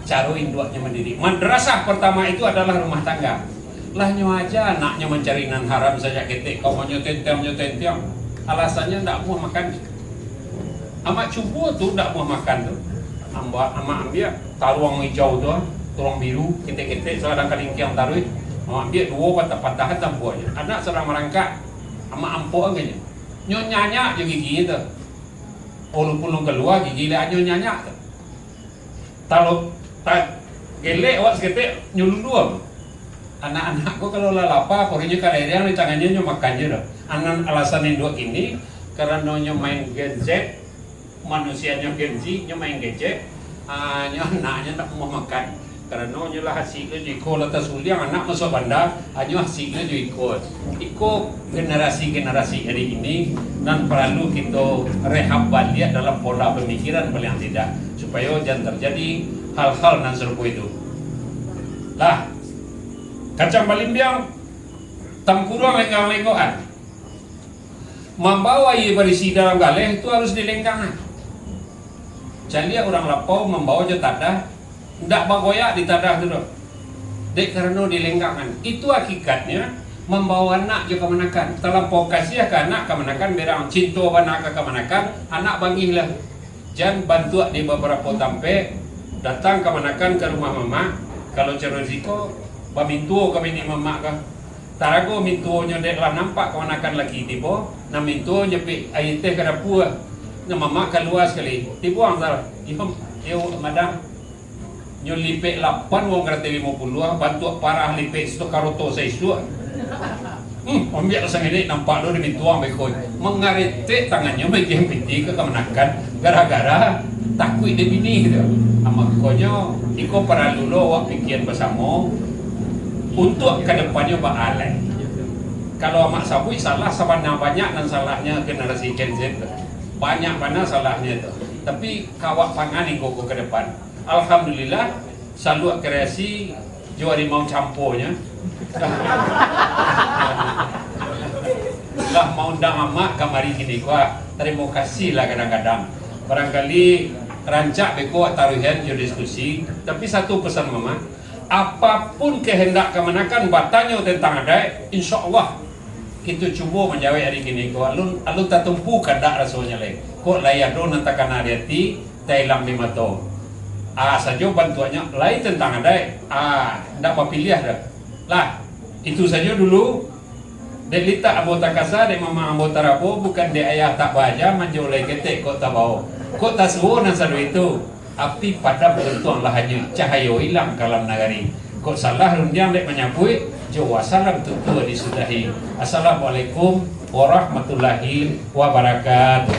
cara induknya mendidik. Madrasah pertama itu adalah rumah tangga. Lah nyo aja anaknya mencari nan haram saja ketik kau mau nyotentiam. Alasannya ndak mau makan. Amak cubu tu ndak mau makan tu. Amak ambil taruang hijau tu, taruang biru, ketik-ketik sedang kalingkiang taruh. Amak ambil dua patah-patah tampuannya. Anak sedang merangkak. Amak ampuk agaknya. Nyo nyanyak je gigi tu. Pulung keluar gigi dah nyo nyanyak tu. Kalau tak gelek awak seketik nyulundum. Anak-anakku kalau lapar, pokoknya kalerian di tangannya nyo makan je dah. Anak alasan induk ini karena nyo main Gen Z, manusianya Gen Z nyo main gadget, nyo anaknya tak mau makan. Karena nyo lah hasilnya jiko letas uliang anak masuk bandar, nyo hasilnya juga ikut generasi hari ini dan perlu kita rehab balik dalam pola pemikiran paling tidak supaya jangan terjadi hal-hal yang serupa itu. Lah. Kacang balimbiang tamkurang lenggang-lenggoan membawa ia berisi dalam galeh itu harus dilenggangan. Jadi orang lapau membawa je tadah ndak bagoyak di tadah tu dek karena dilenggangan. Itu hakikatnya membawa anak je kemanakan terlampau kasih ke anak kemanakan berang cinta anak ke kemanakan anak bangihlah jangan bantu di beberapa tampe datang kemanakan ke rumah mama kalau cara risiko pamintuo kami ni mamak ka. Tarago mintuo nyo dek lah nampak kemanakan lagi tibo. Na mintuo nyepi ayat teh kada pua. Na mamak keluar sekali. Tibo ang sar. Iyo madam. Nyo lipek 8 wong kada 50 bantu parah lipek sto karoto sa isu. Ambil sang ini nampak do di mintuo ang bekoy. Mengarete tangannya bagian piti ke kemanakan gara-gara takut de bini gitu. Amak konyo iko para lulo wak pikian bersama untuk kedepannya baalai. Kalau amak sabui salah sebenarnya banyak dan salahnya generasi Gen Z banyak mana salahnya itu. Tapi kawak pangani koko ke depan. Alhamdulillah selalu kreasi juari mau campunya. Lah mau undang amak kamari gini gua terima kasih lah kadang-kadang. Barangkali rancak beko taruhan jo diskusi. Tapi satu pesan mama. Apapun kehendak kemanakan batanya tentang ada, insya Allah kita cuba menjawab hari ini. Kau alun tak tumpu kada rasanya lagi. Kau layado nanti karena hati Thailand 5 tahun. Saja bantuannya lain tentang ada. Tidak apa pilih dah. Lah itu saja dulu. Delita anggota kasar, dek mama anggota rabo bukan dek ayah tak baca menjolai ketek kau tak bawa. Kau tak suruh nasar itu. Api pada bentuk lahannya cahaya hilang kalam nagari. Kok salah rundiang dek menyambut Jawa salam tentu disudahi. Assalamualaikum warahmatullahi wabarakatuh.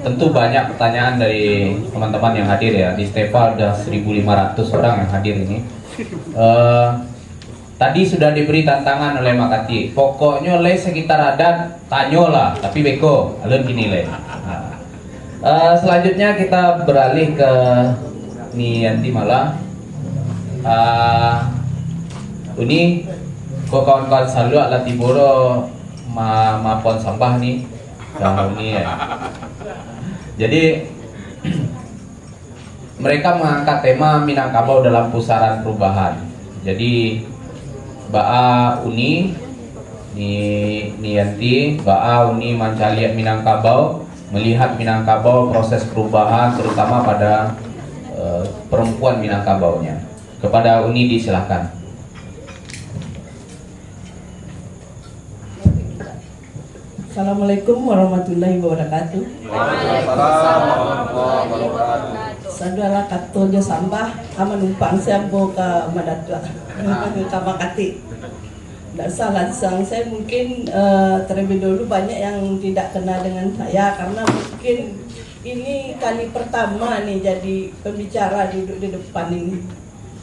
Tentu banyak pertanyaan dari teman-teman yang hadir ya. Di Stepa ada 1.500 orang yang hadir ini. Tadi sudah diberi tantangan oleh Makati. Pokoknya le sekitar adat tanyolah, tapi beko alun gini le. Selanjutnya kita beralih ke Nianti malah. Ini kok kawan-kawan selalu ala tiboro mapon sampah nih. Ini ya. Jadi mereka mengangkat tema Minangkabau dalam pusaran perubahan. Jadi Mbak Uni Nianti Baa Uni Mancaliat Minangkabau melihat Minangkabau proses perubahan terutama pada perempuan Minangkabaunya. Kepada Uni disilahkan. Assalamualaikum warahmatullahi wabarakatuh. Saudara katolnya sambah numpang saya ke Madatra ke Makati. Tidak salah saya mungkin terlebih dulu banyak yang tidak kenal dengan saya karena mungkin ini kali pertama nih jadi pembicara duduk di depan ini.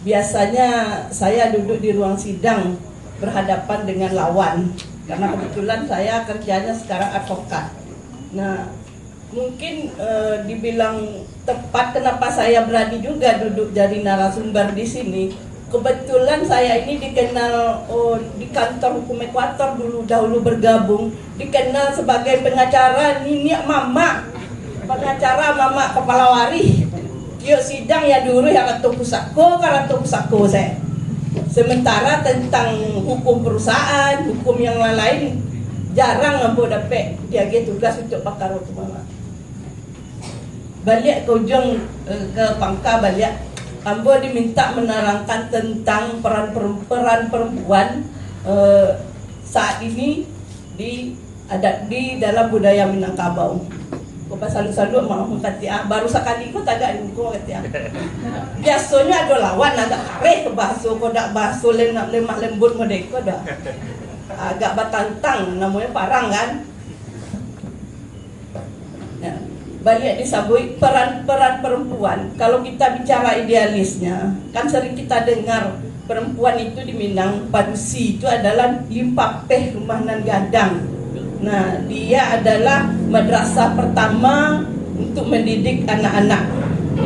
Biasanya saya duduk di ruang sidang berhadapan dengan lawan karena kebetulan saya kerjanya sekarang advokat. Nah, mungkin dibilang tepat kenapa saya berani juga duduk jadi narasumber di sini. Kebetulan saya ini dikenal di kantor hukum Ekuator dahulu bergabung, dikenal sebagai pengacara Nini Mama, pengacara Mama Kepala Wari. Yuk sidang ya dulu yang atau pusako saya. Sementara tentang hukum perusahaan, hukum yang lain jarang ambo dapat dia tugas untuk pakar hukum Mama. Balik ke ujung ke Pangka balik. Ambo diminta menerangkan tentang peran perempuan saat ini di dalam budaya Minangkabau. Kau salu-salu mau kata baru sekali kau tagak kau kata. Biasanya ada lawan agak kareh ke baso, kau dak baso lemah lembut mereka dah. Agak batantang namanya parang kan. Nah, balik disabui peran perempuan. Kalau kita bicara idealisnya, kan sering kita dengar perempuan itu di Minang Padusi itu adalah limpapeh rumah nan gadang. Nah, dia adalah madrasah pertama untuk mendidik anak-anak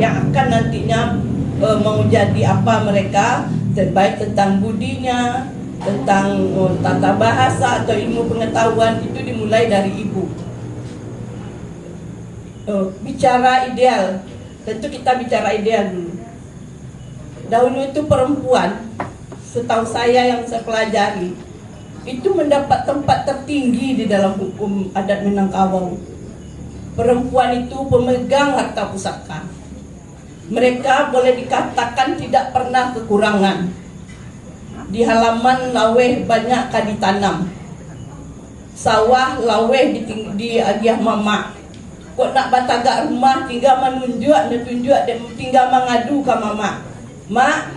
yang akan nantinya mau jadi apa mereka, baik tentang budinya, tentang tata bahasa atau ilmu pengetahuan itu dimulai dari ibu. Bicara ideal, tentu kita bicara ideal dulu. Dahulu itu perempuan, setahu saya yang saya pelajari, itu mendapat tempat tertinggi di dalam hukum adat Minangkabau. Perempuan itu pemegang harta pusaka. Mereka boleh dikatakan tidak pernah kekurangan. Di halaman laweh banyak kadi tanam. Sawah laweh di agiah mama. Kok nak batagak rumah tinggal menunjuk, tinggal mengadu ke mama. Mak,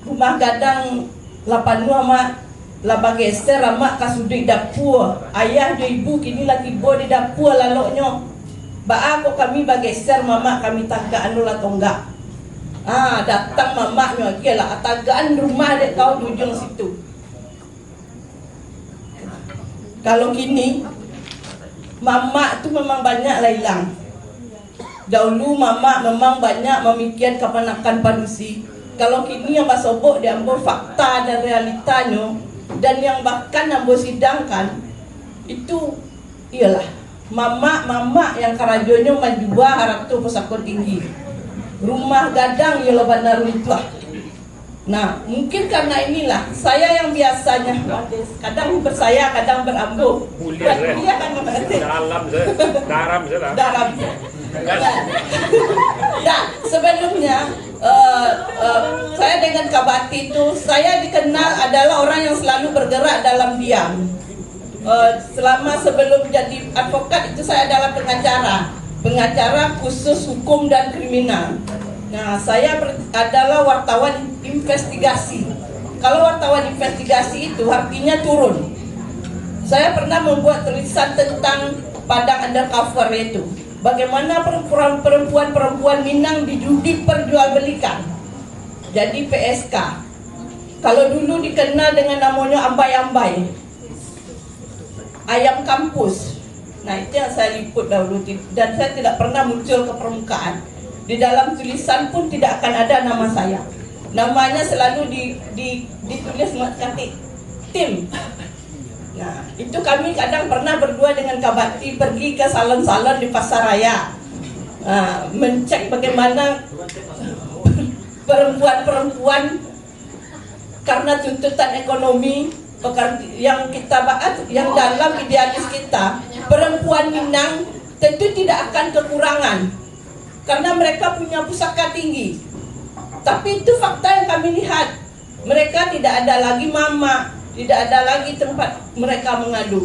rumah gadang 8 mak. Laba geser mak kasuduk dapur. Ayah dan ibu kini lagi bo di dapur laloknya. Ba kok kami bageser mama kami tagak anu lah tonggak. Datang mamaknya lah tagaan rumah dek kau di ujung situ. Kalau kini mama tu memang banyak lah hilang. Dahulu mama memang banyak memikirkan kepanakan Padusi. Kalau kini yang basobok diambil fakta dan realitanya. Dan yang bahkan ambo sidangkan itu ialah mama yang karajonya menjual harap tu pesakon tinggi. Rumah gadang ialah bandar itu. Nah, mungkin karena inilah saya yang biasanya kadang bersaya, kadang berambo. Dia kan daram. Nah, sebelumnya saya dengan Kabati itu saya dikenal adalah orang yang selalu bergerak dalam diam. Selama sebelum jadi advokat itu saya adalah pengacara khusus hukum dan kriminal. Nah, saya adalah wartawan investigasi. Kalau wartawan investigasi itu artinya turun. Saya pernah membuat tulisan tentang Padang Undercover itu. Bagaimana perempuan Minang dijudi perjualbelikan. Jadi PSK. Kalau dulu dikenal dengan namanya ambai-ambai. Ayam kampus. Nah, itu yang saya liput dahulu dan saya tidak pernah muncul ke permukaan. Di dalam tulisan pun tidak akan ada nama saya. Namanya selalu ditulis ketik tim. Nah, itu kami kadang pernah berdua dengan Kabati pergi ke salon-salon di Pasar Raya, mencek bagaimana perempuan-perempuan karena tuntutan ekonomi yang kita bahas, yang dalam idealis kita, perempuan Minang tentu tidak akan kekurangan karena mereka punya pusaka tinggi. Tapi itu fakta yang kami lihat, mereka tidak ada lagi mama, tidak ada lagi tempat mereka mengadu.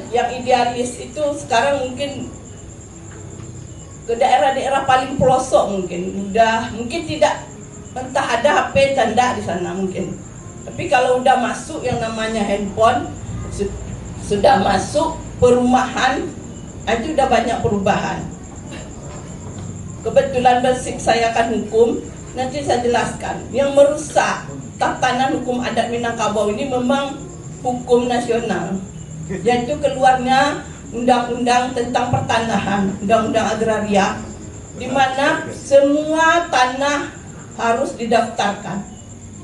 Yang idealis itu sekarang mungkin ke daerah-daerah paling pelosok, mungkin tidak, entah ada HP tanda di sana mungkin. Tapi kalau udah masuk yang namanya handphone, sudah masuk perumahan, itu udah banyak perubahan. Kebetulan basic saya kan hukum, nanti saya jelaskan. Yang merusak tatanan hukum adat Minangkabau ini memang hukum nasional, yaitu keluarnya undang-undang tentang pertanahan, undang-undang agraria, di mana semua tanah harus didaftarkan.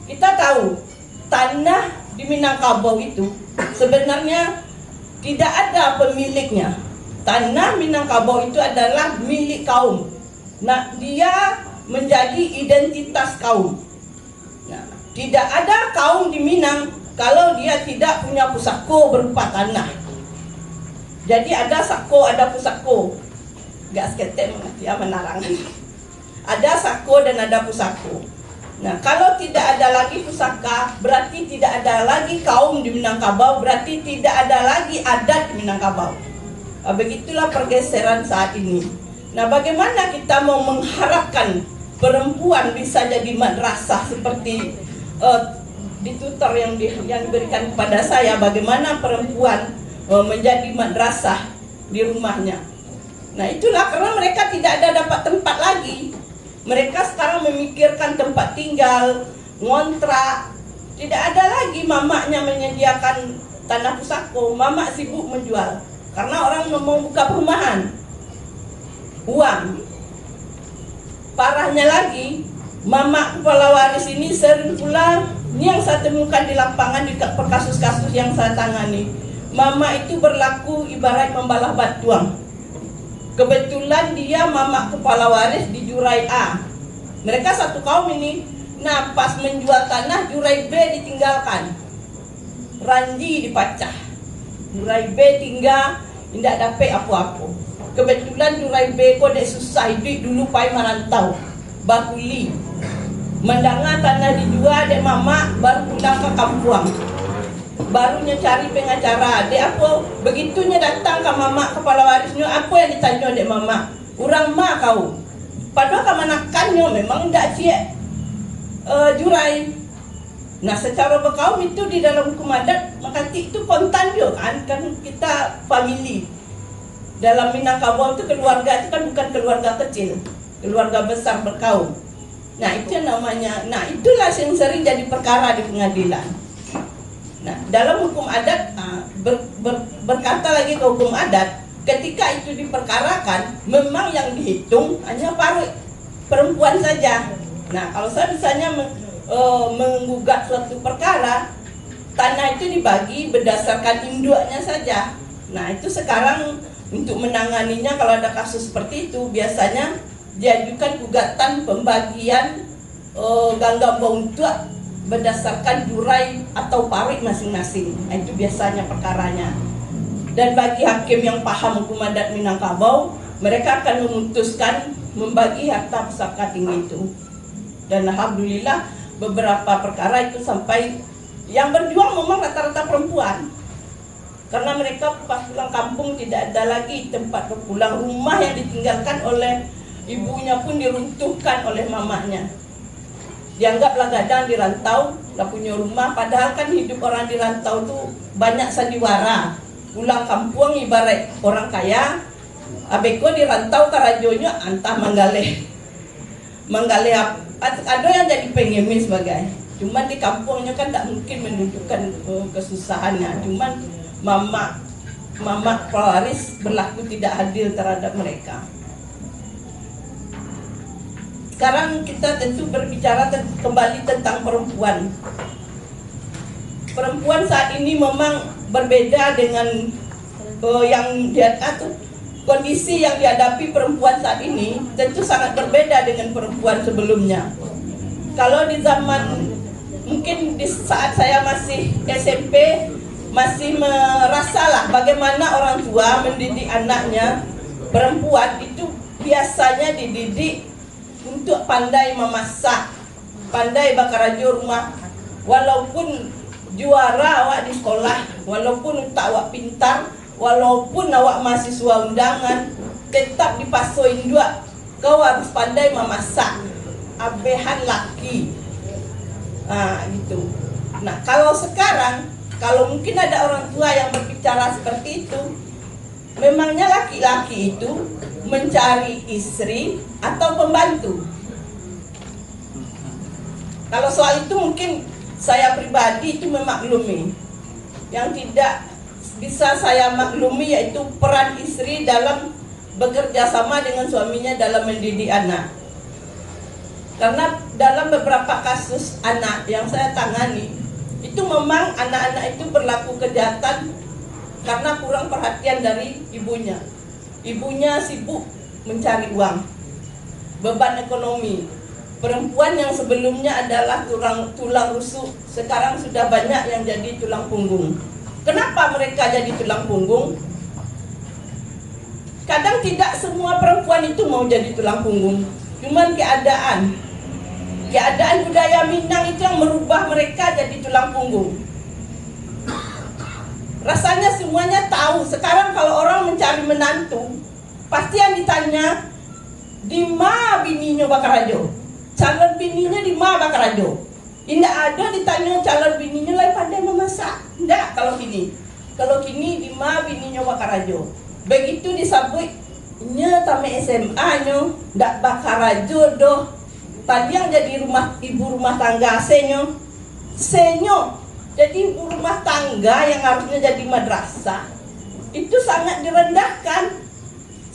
Kita tahu tanah di Minangkabau itu sebenarnya tidak ada pemiliknya. Tanah Minangkabau itu adalah milik kaum. Nah, dia menjadi identitas kaum. Nah, tidak ada kaum di Minang kalau dia tidak punya pusako berupa tanah. Jadi ada sako, ada pusako. Gak seketek dia menarang. Ada sako dan ada pusako. Nah, kalau tidak ada lagi pusaka, berarti tidak ada lagi kaum di Minangkabau, berarti tidak ada lagi adat di Minangkabau. Begitulah pergeseran saat ini. Nah, bagaimana kita mau mengharapkan perempuan bisa jadi madrasah seperti di tutor yang diberikan kepada saya, bagaimana perempuan menjadi madrasah di rumahnya. Nah, itulah karena mereka tidak ada dapat tempat lagi. Mereka sekarang memikirkan tempat tinggal, ngontrak. Tidak ada lagi mamaknya menyediakan tanah pusako, mamak sibuk menjual. Karena orang mau buka perumahan, uang. Parahnya lagi, mamak kepala waris ini sering pula, ini yang saya temukan di lapangan di kasus-kasus yang saya tangani. Mama itu berlaku ibarat membalah batuang. Kebetulan dia mamak kepala waris di Jurai A. Mereka satu kaum ini. Nah, pas menjual tanah, Jurai B ditinggalkan. Ranji dipacah. Jurai B tinggal, tidak dapat apa-apa. Kebetulan Jurai B kok dek susah hidup dulu pai merantau. Bakuli. Mendengar tanah dijual dek mamak, baru pulang ke kampung. Barunya cari pengacara, dek apa? Begitunya datang ke mamak kepala warisnya, apa yang ditanya dek mamak? Urang ma kau. Padahal kemanakannya memang tidak cie jurai. Nah, secara berkaum itu di dalam hukum adat, maka itu kontan juga kan kita family. Dalam Minangkabau itu keluarga itu kan bukan keluarga kecil, keluarga besar berkaum. Nah, itu namanya. Nah, itulah yang sering jadi perkara di pengadilan. Nah, dalam hukum adat berkata lagi ke hukum adat, ketika itu diperkarakan, memang yang dihitung hanya perempuan saja. Nah, kalau saya misalnya menggugat suatu perkara, tanah itu dibagi berdasarkan induknya saja. Nah, itu sekarang untuk menanganinya kalau ada kasus seperti itu, biasanya diajukan gugatan pembagian ganggam bontua berdasarkan jurai atau parik masing-masing. Nah, itu biasanya perkaranya. Dan bagi hakim yang paham hukum adat Minangkabau, mereka akan memutuskan membagi harta pusaka tinggi itu. Dan alhamdulillah beberapa perkara itu sampai yang berjuang memang rata-rata perempuan. Karena mereka pas pulang kampung tidak ada lagi tempat berpulang, rumah yang ditinggalkan oleh ibunya pun diruntuhkan oleh mamanya. Dianggaplah gadang di rantau, gak punya rumah, padahal kan hidup orang di rantau itu banyak sandiwara. Pulang kampung ibarat orang kaya, abeko di rantau karajonya antah manggale ada yang jadi pengemis sebagai. Cuman di kampungnya kan tak mungkin menunjukkan kesusahannya. Cuman mama pewaris berlaku tidak adil terhadap mereka. Sekarang kita tentu berbicara kembali tentang perempuan. Perempuan saat ini memang berbeda dengan kondisi yang dihadapi perempuan saat ini tentu sangat berbeda dengan perempuan sebelumnya. Kalau di zaman mungkin di saat saya masih masih SMP masih merasalah bagaimana orang tua mendidik anaknya perempuan itu biasanya dididik untuk pandai memasak, pandai bakar rajo rumah. Walaupun juara awak di sekolah, walaupun tak awak pintar, walaupun awak mahasiswa undangan, tetap dipasoin dua. Kau harus pandai memasak, abehan laki. Nah, gitu. Nah, kalau sekarang, kalau mungkin ada orang tua yang berbicara seperti itu, memangnya laki-laki itu mencari istri atau pembantu? Kalau soal itu mungkin saya pribadi itu memaklumi. Yang tidak bisa saya maklumi yaitu peran istri dalam bekerja sama dengan suaminya dalam mendidik anak. Karena dalam beberapa kasus anak yang saya tangani, itu memang anak-anak itu berlaku kejahatan karena kurang perhatian dari ibunya. Ibunya sibuk mencari uang, beban ekonomi. Perempuan yang sebelumnya adalah tulang rusuk, sekarang sudah banyak yang jadi tulang punggung. Kenapa mereka jadi tulang punggung? Kadang tidak semua perempuan itu mau jadi tulang punggung, cuman keadaan budaya Minang itu yang merubah mereka jadi tulang punggung. Rasanya semuanya tahu. Sekarang kalau orang mencari menantu, pasti yang ditanya, di ma bininya bakarajo, calon bininya di ma bakarajo. Tidak ada ditanya calon bininya lain pandai memasak. Tidak kalau kini. Kalau kini di ma bininya bakarajo. Begitu disebut nya tame SMA nyo ndak bakarajo doh. Tadi yang jadi ibu rumah tangga senyo jadi ibu rumah tangga yang harusnya jadi madrasah itu sangat direndahkan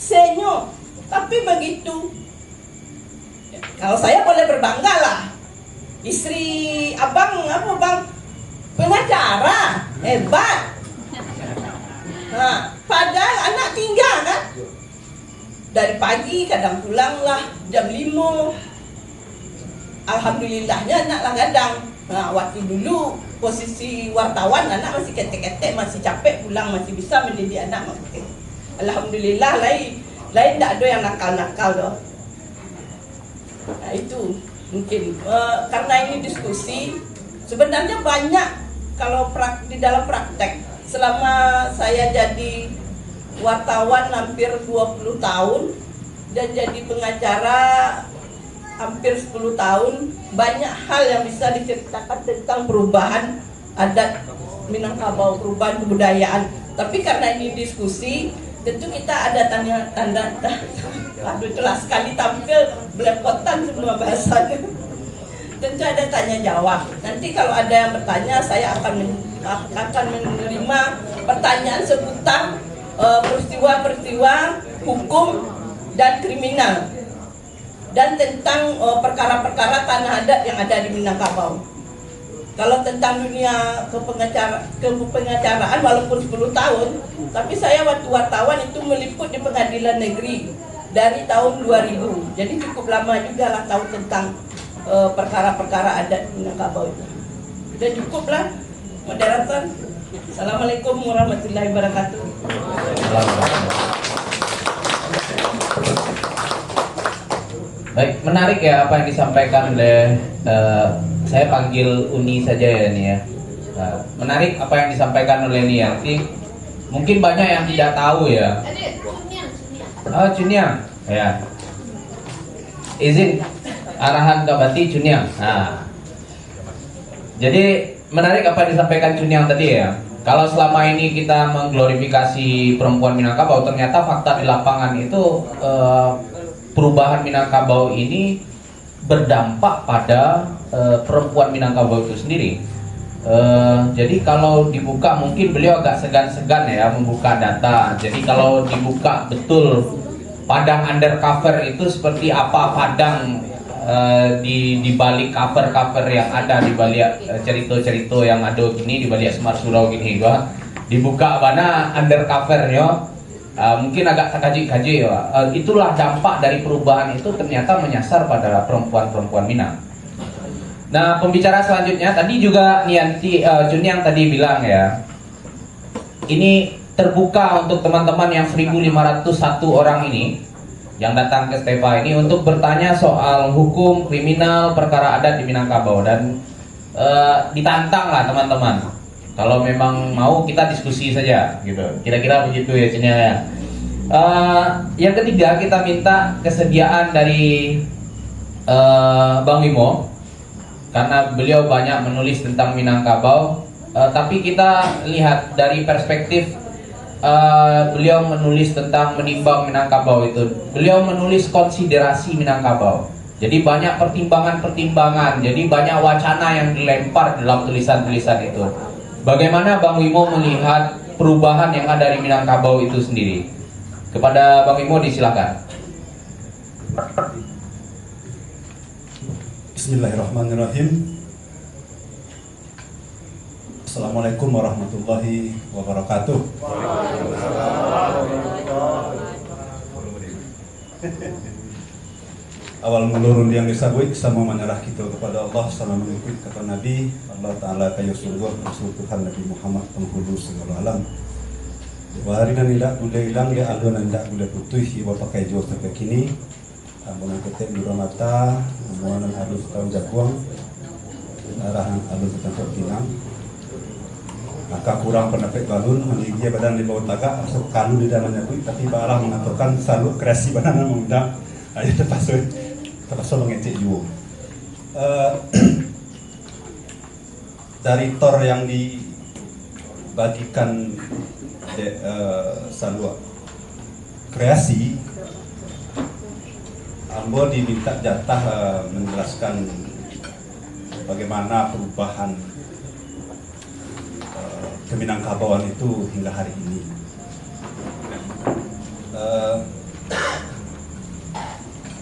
senyo. Tapi begitu, kalau saya boleh berbangga lah, istri abang pengacara hebat. Nah, padahal anak tinggal kan, dari pagi kadang pulang lah jam 5. Alhamdulillahnya anak lah kadang. Nah, waktu dulu posisi wartawan anak masih ketek-ketek, masih capek pulang, masih bisa mendidik anak. Alhamdulillah lain tak ada yang nakal-nakal doh. Nah, itu mungkin karena ini diskusi sebenarnya banyak. Kalau di dalam praktek selama saya jadi wartawan hampir 20 tahun dan jadi pengacara hampir 10 tahun, banyak hal yang bisa diceritakan tentang perubahan adat Minangkabau, perubahan kebudayaan. Tapi karena ini diskusi, tentu kita ada tanda aduh itulah sekali tampil belepotan semua bahasanya. Tentu ada tanya jawab. Nanti kalau ada yang bertanya, saya akan menerima pertanyaan seputar peristiwa-peristiwa hukum dan kriminal, dan tentang perkara-perkara tanah adat yang ada di Minangkabau. Kalau tentang dunia kepengacaraan walaupun 10 tahun, tapi saya waktu wartawan itu meliput di pengadilan negeri dari tahun 2000. Jadi cukup lama juga lah tahu tentang perkara-perkara adat Minangkabau itu. Dan cukuplah, moderator. Assalamualaikum warahmatullahi wabarakatuh. Baik, menarik ya apa yang disampaikan oleh saya panggil Uni saja ya nih ya. Menarik apa yang disampaikan oleh Niarti. Mungkin banyak yang tidak tahu ya. Oh, Cuniang. Ya. Izin arahan Kabati Cuniang. Nah. Jadi menarik apa yang disampaikan Cuniang tadi ya. Kalau selama ini kita mengglorifikasi perempuan Minangkabau, ternyata fakta di lapangan itu perubahan Minangkabau ini berdampak pada perempuan Minangkabau itu sendiri. Jadi kalau dibuka, mungkin beliau agak segan-segan ya membuka data. Jadi kalau dibuka betul Padang undercover itu seperti apa Padang di balik cover-cover yang ada, di balik cerita-cerita yang ada gini, di balik Semar Surau gini gua dibuka mana undercovernya. Mungkin agak terkaji-kaji ya. Itulah dampak dari perubahan itu ternyata menyasar pada perempuan-perempuan Minang. Nah, pembicara selanjutnya tadi juga Nianti Juniang tadi bilang ya, ini terbuka untuk teman-teman yang 1.501 orang ini yang datang ke Stefa ini untuk bertanya soal hukum kriminal perkara adat di Minangkabau, dan ditantang lah teman-teman. Kalau memang mau kita diskusi saja gitu. Kira-kira begitu ya Cina ya. Yang ketiga, kita minta kesediaan dari Bang Wimo, karena beliau banyak menulis tentang Minangkabau, tapi kita lihat dari perspektif beliau menulis tentang menimbang Minangkabau itu, beliau menulis konsiderasi Minangkabau. Jadi banyak pertimbangan-pertimbangan, jadi banyak wacana yang dilempar dalam tulisan-tulisan itu. Bagaimana Bang Wimo melihat perubahan yang ada di Minangkabau itu sendiri? Kepada Bang Wimo disilakan. Bismillahirrahmanirrahim. Assalamualaikum warahmatullahi wabarakatuh. Awal mulurun yang disabui sama menyerah kita kepada Allah, sama mengikuti kata Nabi Allah Ta'ala kayu surga Rasul Tuhan Nabi Muhammad penghulu segala alam. Wahari dan tidak boleh hilang ya alun dan tidak boleh putus iwa pakai jauh sampai kini. Amunan ketek dura mata, amunan halus tahun jaguang, arahan halus tentang pinang. Maka kurang pendapat balun, meninggi badan di bawah tagak, masuk kalu di dalamnya pun, tapi barang mengatakan selalu kreasi badan mengundang. Ayo terpaksa mengecek juga. Dari tor yang dibagikan Salwa kreasi, Ambo diminta jatah menjelaskan bagaimana perubahan Keminangkabauan itu hingga hari ini.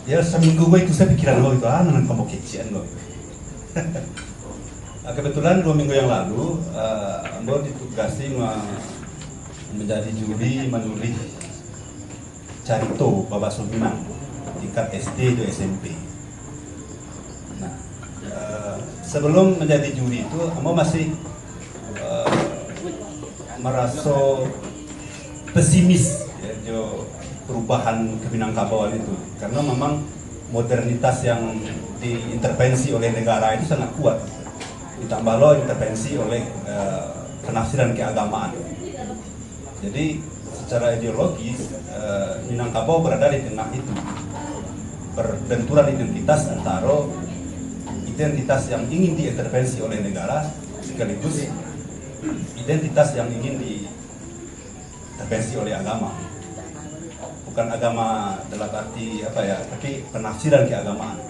Ya seminggu itu saya pikiran lo itu nanti kamu kecian lo. Kebetulan 2 minggu yang lalu Ambo ditugasi menjadi juri menulis Carito Babak Minang tingkat SD dan SMP. Nah, sebelum menjadi juri itu Ambo masih merasa pesimis ya, perubahan Keminangkabauan itu, karena memang modernitas yang diintervensi oleh negara itu sangat kuat, ditambah lo intervensi oleh penafsiran keagamaan. Jadi secara ideologis Minangkabau berada di tengah itu, berbenturan identitas antara identitas yang ingin diintervensi oleh negara sekaligus identitas yang ingin diintervensi oleh agama. Bukan agama dalam arti apa ya, tapi penafsiran keagamaan.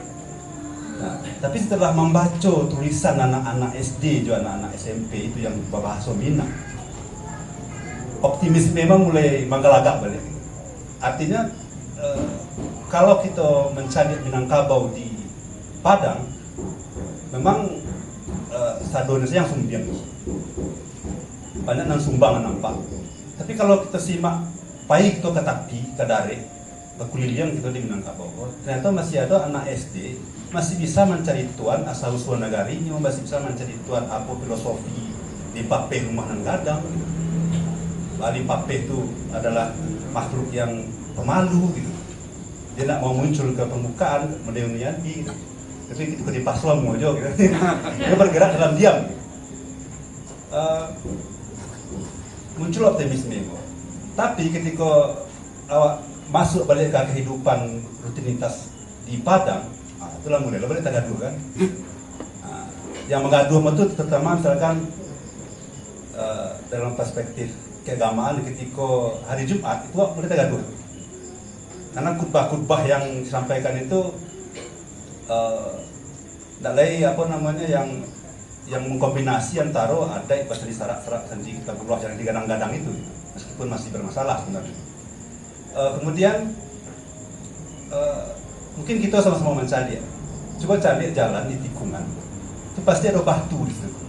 Nah, tapi setelah membaca tulisan anak-anak SD juga anak-anak SMP itu yang berbahasa Minang, optimis memang mulai menggelagak balik. Artinya kalau kita mencari Minangkabau di Padang, memang Indonesia yang sumbiang banyak nang sumbangan nampak. Tapi kalau kita simak baik kita ke tapi ke dare berkuliliang kita di Minangkabau, ternyata masih ada anak SD masih bisa mencari tuan asal usul negari, masih bisa mencari tuan apa filosofi di pape rumah nang gadang. Di pape itu adalah makhluk yang pemalu gitu. Dia nak mau muncul ke permukaan mendeunian gitu. Tapi itu di paslon mojo gitu. Dia bergerak dalam diam gitu. Muncul optimisme. Tapi ketika awak masuk balik ke kehidupan rutinitas di Padang, itulah mulai balik tagaduh kan. Yang mengaduh itu terutama misalkan dalam perspektif keagamaan, ketika hari Jumat itu mulai tagaduh. Karena khutbah-khutbah yang disampaikan itu tidak lain apa namanya yang mengkombinasi antara adat bahasa syarat-syarat sanji kitabullah yang digadang-gadang itu, meskipun masih bermasalah sebenarnya. Kemudian mungkin kita sama-sama mencari ya. Coba cari jalan di tikungan, itu pasti ada batu di situ.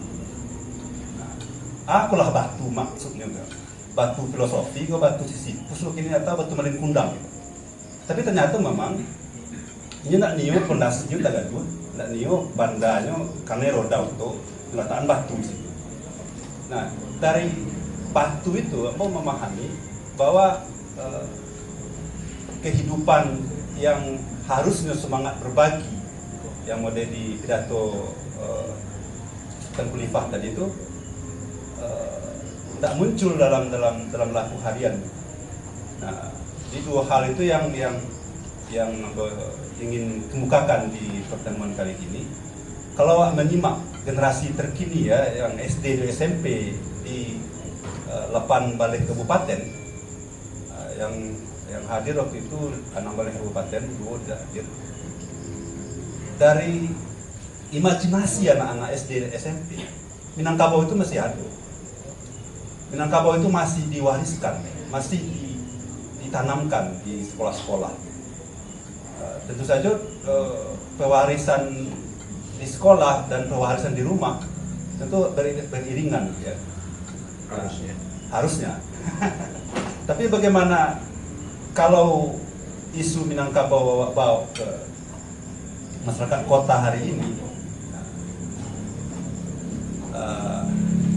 Nah, akulah batu maksudnya enggak. Batu filosofi, batu Sisyphus, kini atau batu melingkundang. Gitu. Tapi ternyata memang Ini nak niu pondasinya tak gaduh, nak niu bandanya karena roda untuk letakkan batu di situ. Nah, dari batu itu mau memahami bahwa kehidupan yang harusnya semangat berbagi yang ada di pidato Tengku Lifah tadi itu tidak muncul dalam laku harian. Nah, di dua hal itu yang ingin kemukakan di pertemuan kali ini. Kalau menyimak generasi terkini ya, yang SD dan SMP di 8 balik kabupaten, yang hadir waktu itu 6 balik kabupaten, 2 tidak hadir. Dari imajinasi anak-anak SD dan SMP, Minangkabau itu masih ada. Minangkabau itu masih diwariskan, masih ditanamkan di sekolah-sekolah. Tentu saja pewarisan di sekolah dan pewarisan di rumah tentu beriringan ya. Harusnya. Tapi bagaimana kalau isu Minangkabau bawa ke masyarakat kota hari ini?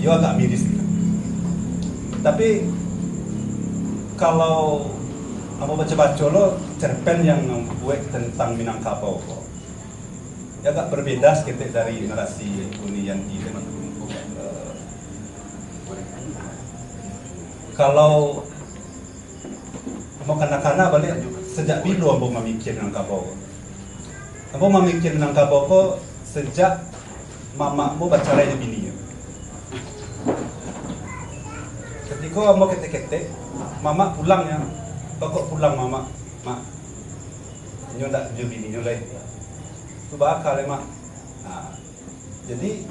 Ya agak miris. Tapi kalau apa baca-baca lo cerpen yang membuat tentang Minangkabau ya agak berbeda sedikit dari narasi Unian di teman-teman. Kalau mau kanak-kanak balik sejak dulu ambo memikir Minangkabau. Ambo memikir Minangkabau kok sejak mamamu baca raya bininya. Ketika ambo ketek-ketek, mama pulang ya. Kok pulang mama, mak, nyo tak tujuh bini nyo lagi, tu bakal ya mak. Nah, jadi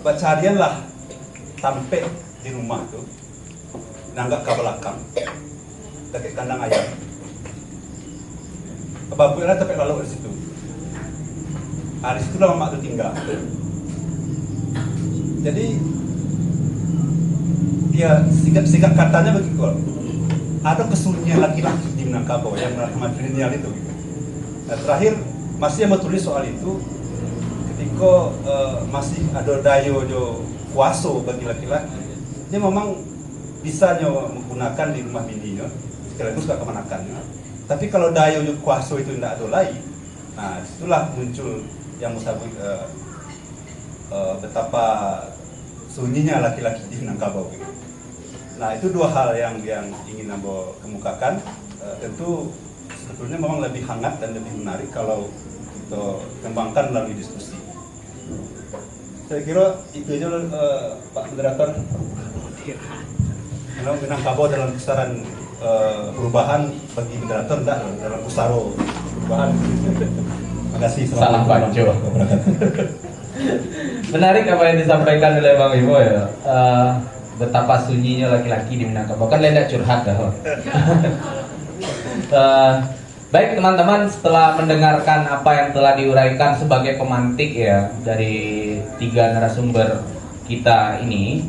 baca harian lah, sampai di rumah tu, nanggak ke belakang, dekat kandang ayam. Bapak lah tapi lalu di situ. Di situ lah mama tu tinggal. Jadi, ya sikap katanya begitu. Ada kesunyian laki-laki di Minangkabau yang matrilineal itu. Nah, terakhir masih yang menulis soal itu ketika masih ada dayo jo kuaso bagi laki-laki, dia memang bisa menggunakan di rumah bininya sekaligus gak kemanakannya. Tapi kalau dayo jo kuaso itu tidak ada lagi, nah disitulah muncul yang musabik betapa sunyinya laki-laki di Minangkabau gitu. Nah itu dua hal yang ingin Ambo kemukakan. Tentu sebetulnya memang lebih hangat dan lebih menarik kalau kita kembangkan melalui diskusi. Saya kira itu aja Pak Moderator. Kalau Minangkabau dalam pusaran perubahan bagi moderator enggak dalam pusaro perubahan. Terima kasih. Salah baca. Menarik apa yang disampaikan oleh Bang Imo ya. Betapa sunyinya laki-laki di Minangkabau, kan tidak curhat dah. Baik teman-teman, setelah mendengarkan apa yang telah diuraikan sebagai pemantik ya dari 3 narasumber kita ini,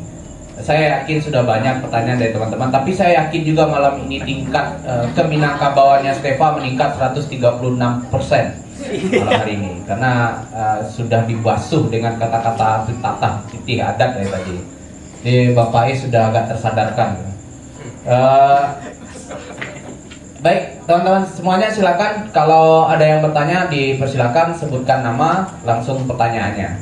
saya yakin sudah banyak pertanyaan dari teman-teman. Tapi saya yakin juga malam ini tingkat keminangkabauannya Stefa meningkat 136% malam hari ini, karena sudah dibasuh dengan kata-kata tatah titih adat dari tadi. Jadi Bapak Is sudah agak tersadarkan. Baik teman-teman semuanya, silakan kalau ada yang bertanya dipersilakan sebutkan nama langsung pertanyaannya.